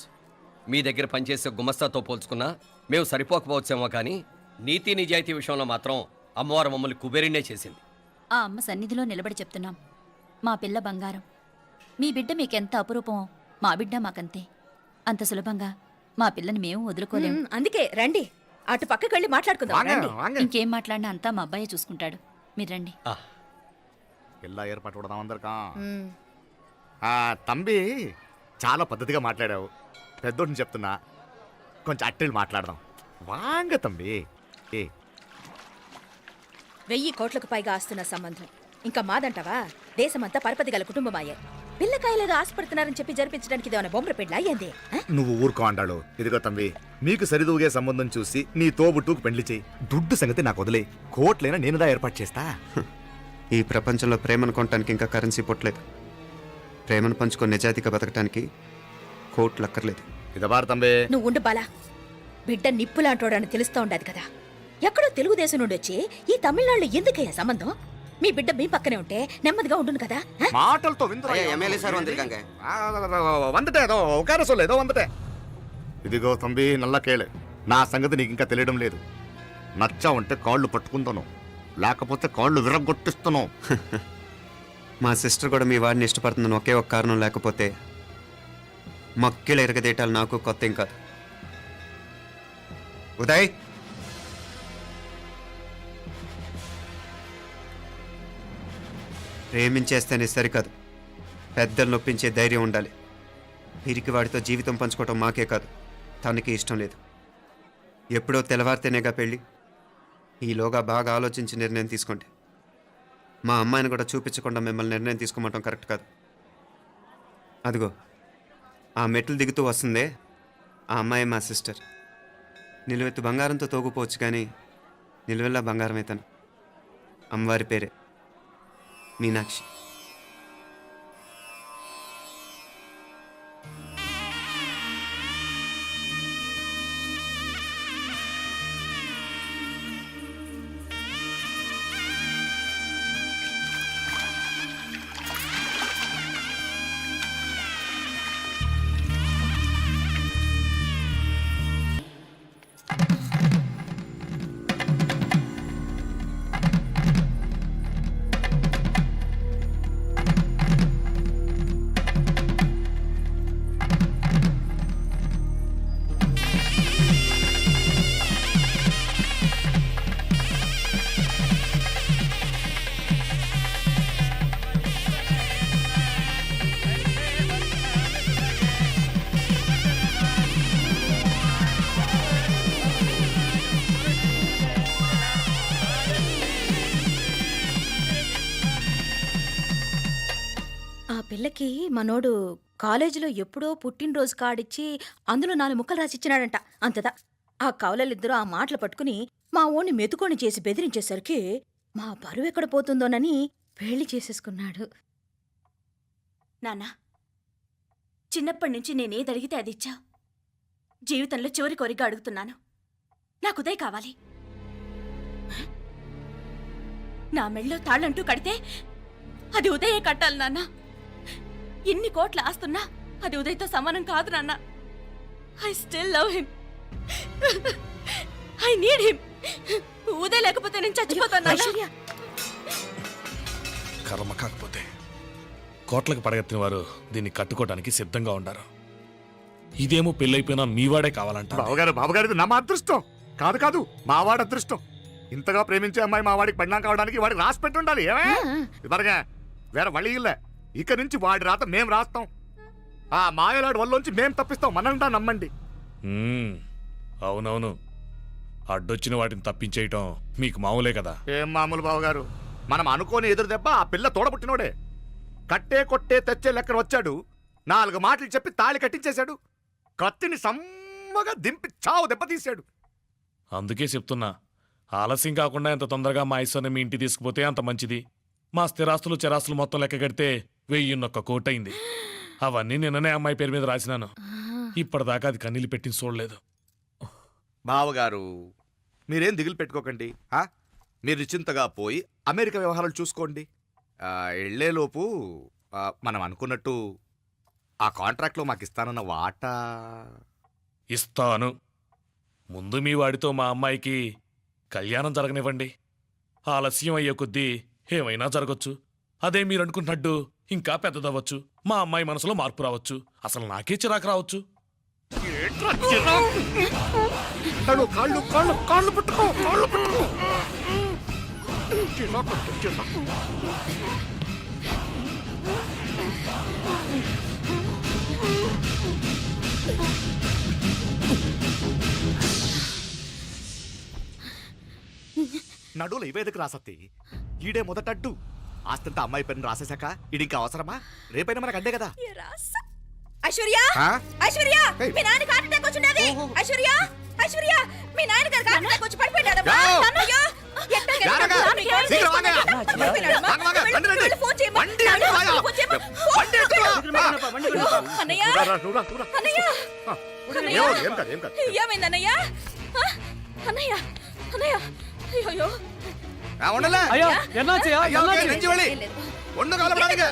మీ దగ్గర పనిచేసే గుమస్తాతో పోల్చుకున్నా మేము సరిపోకపోవచ్చేమో, కానీ నీతి నిజాయితీ విషయంలో మాత్రం అమ్మవారు మమ్మల్ని కుబేరినే చేసింది. ఆ అమ్మ సన్నిధిలో నిలబడి చెప్తున్నాం, మా పిల్ల బంగారం. మీ బిడ్డ మీకెంత అపురూపమో మా బిడ్డ మాకంతే. అంత సులభంగా మా పిల్లని మేము వదులుకోలేము. అందుకే రండి, అటు పక్కకి వెళ్ళి మాట్లాడుకుందాం. ఇంకేం మాట్లాడినా అంతా మా అబ్బాయి చూసుకుంటాడు. మీరు రండి. ఎలా ఏర్పాటు కొడదాం అందరికా. తంబి, చాలా పద్ధతిగా మాట్లాడావు. పెద్దోడిని చెప్తున్నా, కొంచెం అట్టెలు మాట్లాడదాం. వాంగ తంబి. 1000 కోట్లకు పైగా ఆస్తున్న సంబంధం ఇంకా మాదంటావా? దేశమంతా పరపతి గల కుటుంబమాయే. పిల్లకాయలేదో ఆశపడుతున్నారని చెప్పి జరిపించడానికి ఇదేమైనా బొమ్మర పెళ్ళి అయ్యింది? నువ్వు ఊరుకో అంటాడు. ఇదిగో తంబి, మీకు సరిదూగే సంబంధం చూసి నీ తోబుట్టుకు పెళ్లి చేయి. దుడ్డు సంగతి నాకు వదిలే. కోట్లైనా నేనుదా ఏర్పాటు చేస్తా. ఈ ప్రపంచంలో ప్రేమను కొనటానికి ఇంకా కరెన్సీ పుట్టలేదు. ప్రేమను పంచుకొని నిజాయితీగా బతకటానికి కోట్లు అక్కర్లేదు. ఇదబారు తంబే. నువ్వు ఉండు బాలా. బిడ్డ నిప్పులాంటోడని తెలుస్తూ ఉండదు కదా. ఎక్కడో తెలుగుదేశం నుండి వచ్చి ఈ తమిళనాడులో ఎందుకయ్యా సంబంధం? మీ బిడ్డ మీ పక్కనే ఉంటే నెమ్మదిగా ఉండును కదా. మాటలతో ఇదిగో తంబి, నల్ల కేళే. నా సంగతి నీకు ఇంకా తెలియడం లేదు. నచ్చా ఉంటే కాళ్ళు పట్టుకుంటాను, లేకపోతే కాళ్ళు విరగొట్టిస్తాను. మా సిస్టర్ కూడా మీ వాడిని ఇష్టపడుతుందని ఒకే ఒక కారణం లేకపోతే మక్కిల ఎరగదేటాలు నాకు కొత్త ఏం కాదు. ఉదయ్, ప్రేమించేస్తేనే సరికాదు, పెద్దలు నొప్పించే ధైర్యం ఉండాలి. వీరికి వాడితో జీవితం పంచుకోవటం మాకే కాదు తనకి ఇష్టం లేదు. ఎప్పుడో తెల్లవారితేనేగా పెళ్ళి. ఈలోగా బాగా ఆలోచించి నిర్ణయం తీసుకోండి. మా అమ్మాయిని కూడా చూపించకుండా మిమ్మల్ని నిర్ణయం తీసుకోమంటాం కరెక్ట్ కాదు. అదిగో ఆ మెట్లు దిగుతూ వస్తుందే ఆ అమ్మాయి మా సిస్టర్. నిలువెత్తు బంగారంతో తోగుపోవచ్చు కానీ నిలువెల్లా బంగారమే తను. అమ్మవారి పేరే మీనాక్షి. పిల్లకి మనోడు కాలేజీలో ఎప్పుడో పుట్టినరోజు కార్డిచ్చి అందులో 4 ముక్కలు రాసిచ్చినాడంట. అంతదా ఆ కవలలిద్దరూ ఆ మాటలు పట్టుకుని మా ఓణ్ణి మెతుకొని చేసి బెదిరించేసరికి మా పరువు ఎక్కడ పోతుందోనని పెళ్లి చేసేసుకున్నాడు. నాన్నా, చిన్నప్పటి నుంచి నేనేది అడిగితే అది ఇచ్చావు. జీవితంలో చివరి కోరిక అడుగుతున్నాను. నాకు ఉదయ్ కావాలి. నా మెళ్ళో తాళ్ళంటూ కడితే అది ఉదయే కట్టాలి నాన్న. ఇన్ని కోట్ల ఆస్తున్నా అది ఉదయ్తో సమానం కాదు నాన్న. I still love him. I need him. Uday లేకపోతే నేను చచ్చిపోతాను నాన్న. కర్మ కాకపోతే కోట్లకు పడగెత్తిన వారు దీన్ని కట్టుకోవడానికి సిద్ధంగా ఉండారు. ఇదేమో పెళ్ళైపోయినా మీవాడే కావాలంట. బావగారు నా అదృష్టం కాదు కాదు మావాడి అదృష్టం. ఇంతగా ప్రేమించే అమ్మాయి మా వాడికి పడినా కావడానికి వాడికి రాసి పెట్టి ఉండాలి. ఏమే ఇదివరగా వేరే వళ్ళి ఇల్లే. ఇక నుంచి వాడి రాత మేం రాస్తాం. ఆ మాయలాడి వల్లోంచి మేం తప్పిస్తాం. మనంతా నమ్మండి. అవునవును, అడ్డొచ్చిన వాటిని తప్పించేయటం మీకు మామూలే కదా. ఏం మామూలు బావగారు, మనం అనుకోని ఎదురు దెబ్బ ఆ పిల్ల తోడబుట్టినోడే. కట్టే కొట్టే తెచ్చే లెక్కన వచ్చాడు. 4 మాటలు చెప్పి తాళి కట్టించేశాడు. కత్తిని సమ్మగా దింపి చావు దెబ్బతీశాడు. అందుకే చెప్తున్నా, ఆలస్యం కాకుండా ఎంత తొందరగా మా ఐశ్వర్యం మీ ఇంటికి తీసుకుపోతే అంత మంచిది. మా స్థిరాస్తులు చిరాస్తులు మొత్తం లెక్క కడితే 1,001 కోటయింది. అవన్నీ నిన్ననే అమ్మాయి పేరు మీద రాసినాను. ఇప్పటిదాకా అది కన్నీళ్ళు పెట్టింది చూడలేదు. బావగారు మీరేం దిగులు పెట్టుకోకండి. మీరు నిశ్చింతగా పోయి అమెరికా వ్యవహారాలు చూసుకోండి. వెళ్లేలోపు మనం అనుకున్నట్టు ఆ కాంట్రాక్ట్లో మాకు ఇస్తానన్న వాటా ఇస్తాను. ముందు మీ వాడితో మా అమ్మాయికి కళ్యాణం జరగనివ్వండి. ఆలస్యం అయ్యే కొద్దీ ఏమైనా జరగచ్చు. అదే మీరు అనుకుంటున్నట్టు ఇంకా పెద్దదవ్వచ్చు. మా అమ్మాయి మనసులో మార్పు రావచ్చు. అసలు నాకే చిరాకు రావచ్చు. నడువులు ఇవేదకు రాసత్తి. ఈడే మొదటడ్డు. ఆస్తంతా అమ్మాయి పని రాసేశాక ఇడింకా అవసరమా? రేపైనా మనకు అడ్డే కదా. ఐశ్వర్య ఐశ్వర్య మీ నాన్న హార్ట్ అటాక్ వచ్చినది. ఐశ్వర్య ఐశ్వర్య మీ నాన్న గారికి హార్ట్ అటాక్ వచ్చి పడిపోయాడు. అయ్యో ఏమైందన్నయ్య? అన్నయ్య అన్నయ్య అయ్యో ஐயோ என்னாச்சு நெஞ்சு வலி ஒண்ணு கவலைப்படாதீங்க.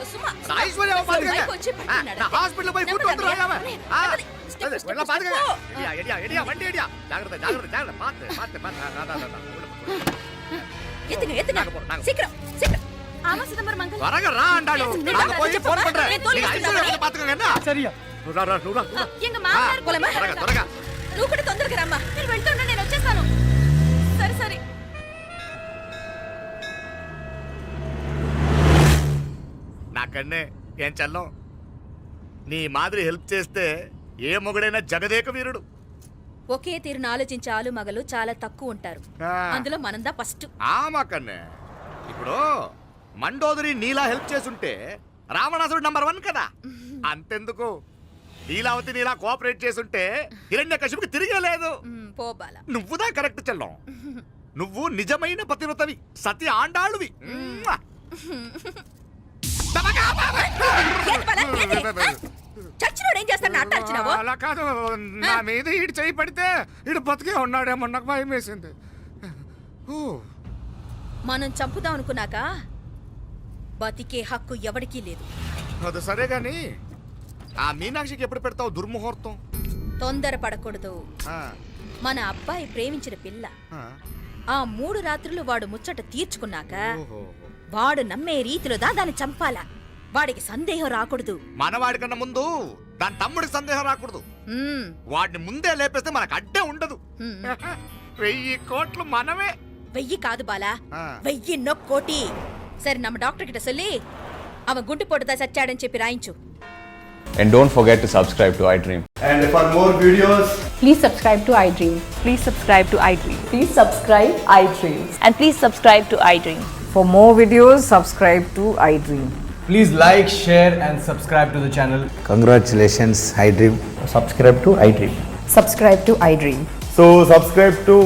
ஐஸ்வர்யா பாத்துக்கங்க. நான் ஹாஸ்பிடல்ல போய் கூட்டி வந்துறேன். எல்லாம் பாத்துக்கங்க. எடியா வண்டி எடியா. ஜாகிரதை ஜாகிரதை பாத்து எத்துங்க சீக்கிரம் சீக்கிரம். ஆமா சிதம்பரம் மங்கல் வரங்க ரா ஆண்டாளு. நான் போய் ஃபோன் பண்றேன். நீங்க ஐஸ்வர்யா பாத்துக்கங்க. என்ன சரியா? நூரா எங்க மாமனார் போலமா வரங்க నువ్వు కూడా తొందరగా రమ్మా. నేను వెళ్తున్నా, నేను వచ్చేస్తాను. సరే సరే. నా కన్నే ఏం చల్లం. నీ మాదిరి హెల్ప్ చేస్తే ఏ మొగుడైనా జగదేక వీరుడు. ఒకే తీరును ఆలోచించే ఆలు మగలు చాలా తక్కువ ఉంటారు. అందులో మనందా ఫస్ట్. మాకన్నే ఇప్పుడు మండోదరి నీలా హెల్ప్ చేసుంటే రావణాసుడు నంబర్ 1 కదా. అంతెందుకు లీలావతి నీలా కోఆపరేట్ చేసుంటే హిరణ్యకశిపుకి తిరిగే లేదు. పోబాల నువ్వుదా కరెక్ట్ చెల్లం. నువ్వు నిజమైన పతివ్రతవి, సతి ఆండాళ్ళువి. చచ్చినోడు ఏం చేస్తాడు అట్టాల్చినావు? అలా కాదు, నా మీద ఈడు చేయి పడితే ఈడు బతికే ఉన్నాడేమో నాకు భయం వేసింది. మనం చంపుదాం అనుకున్నాక బతికే హక్కు ఎవరికీ లేదు. అది సరే గాని ఆ మీనాక్షికి ఎప్పుడు పెడతావు దుర్ముహూర్తం? తొందరపడకూడదు. మన అబ్బాయి ప్రేమించిన పిల్ల ఆ 3 రాత్రులు వాడు ముచ్చట తీర్చుకున్నాక వాడు నమ్మే రీతిలో దాన్ని చంపాలా. వాడికి సందేహం రాకూడదు. మనవాడి కన్నా ముందు దాని తమ్ముడికి సందేహం రాకూడదు. వాడిని ముందే లేపేస్తే మనకు అడ్డే ఉండదు. 1000 కోట్లు మనమే. 1000 కాదు బాలా, 1000 కోటి. సరే నమ్మ డాక్టర్ కిட்ட சொல்லி அவன் గుంటు పొట్టుదా చచ్చాడని చెప్పి రాయించు. And don't forget to subscribe to iDream. And for more videos, Please subscribe to iDream. Please subscribe to iDream. Please subscribe iDream. And please subscribe to iDream. For more videos, subscribe to iDream. Please like, share and subscribe to the channel. Congratulations, iDream. Subscribe to iDream. Subscribe to iDream. So subscribe to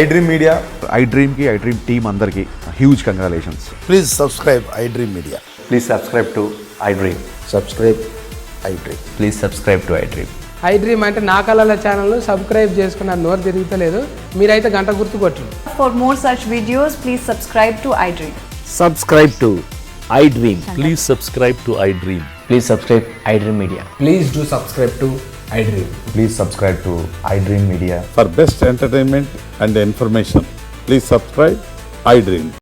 iDream Media. iDream ki iDream team andarki huge congratulations. Please subscribe iDream Media. Please subscribe to iDream. Subscribe iDream. Please subscribe to iDream. iDream అంటే నా కళల channel subscribe చేసుకున్న నోరు తిరుగుతలేదు. మీరైతే గంట గుర్తు కొట్టండి. For more such videos, please subscribe to iDream. Subscribe to iDream. Please subscribe to iDream. Please subscribe iDream Media. Please do subscribe to iDream. Please subscribe to iDream Media. for best entertainment and information, please subscribe iDream.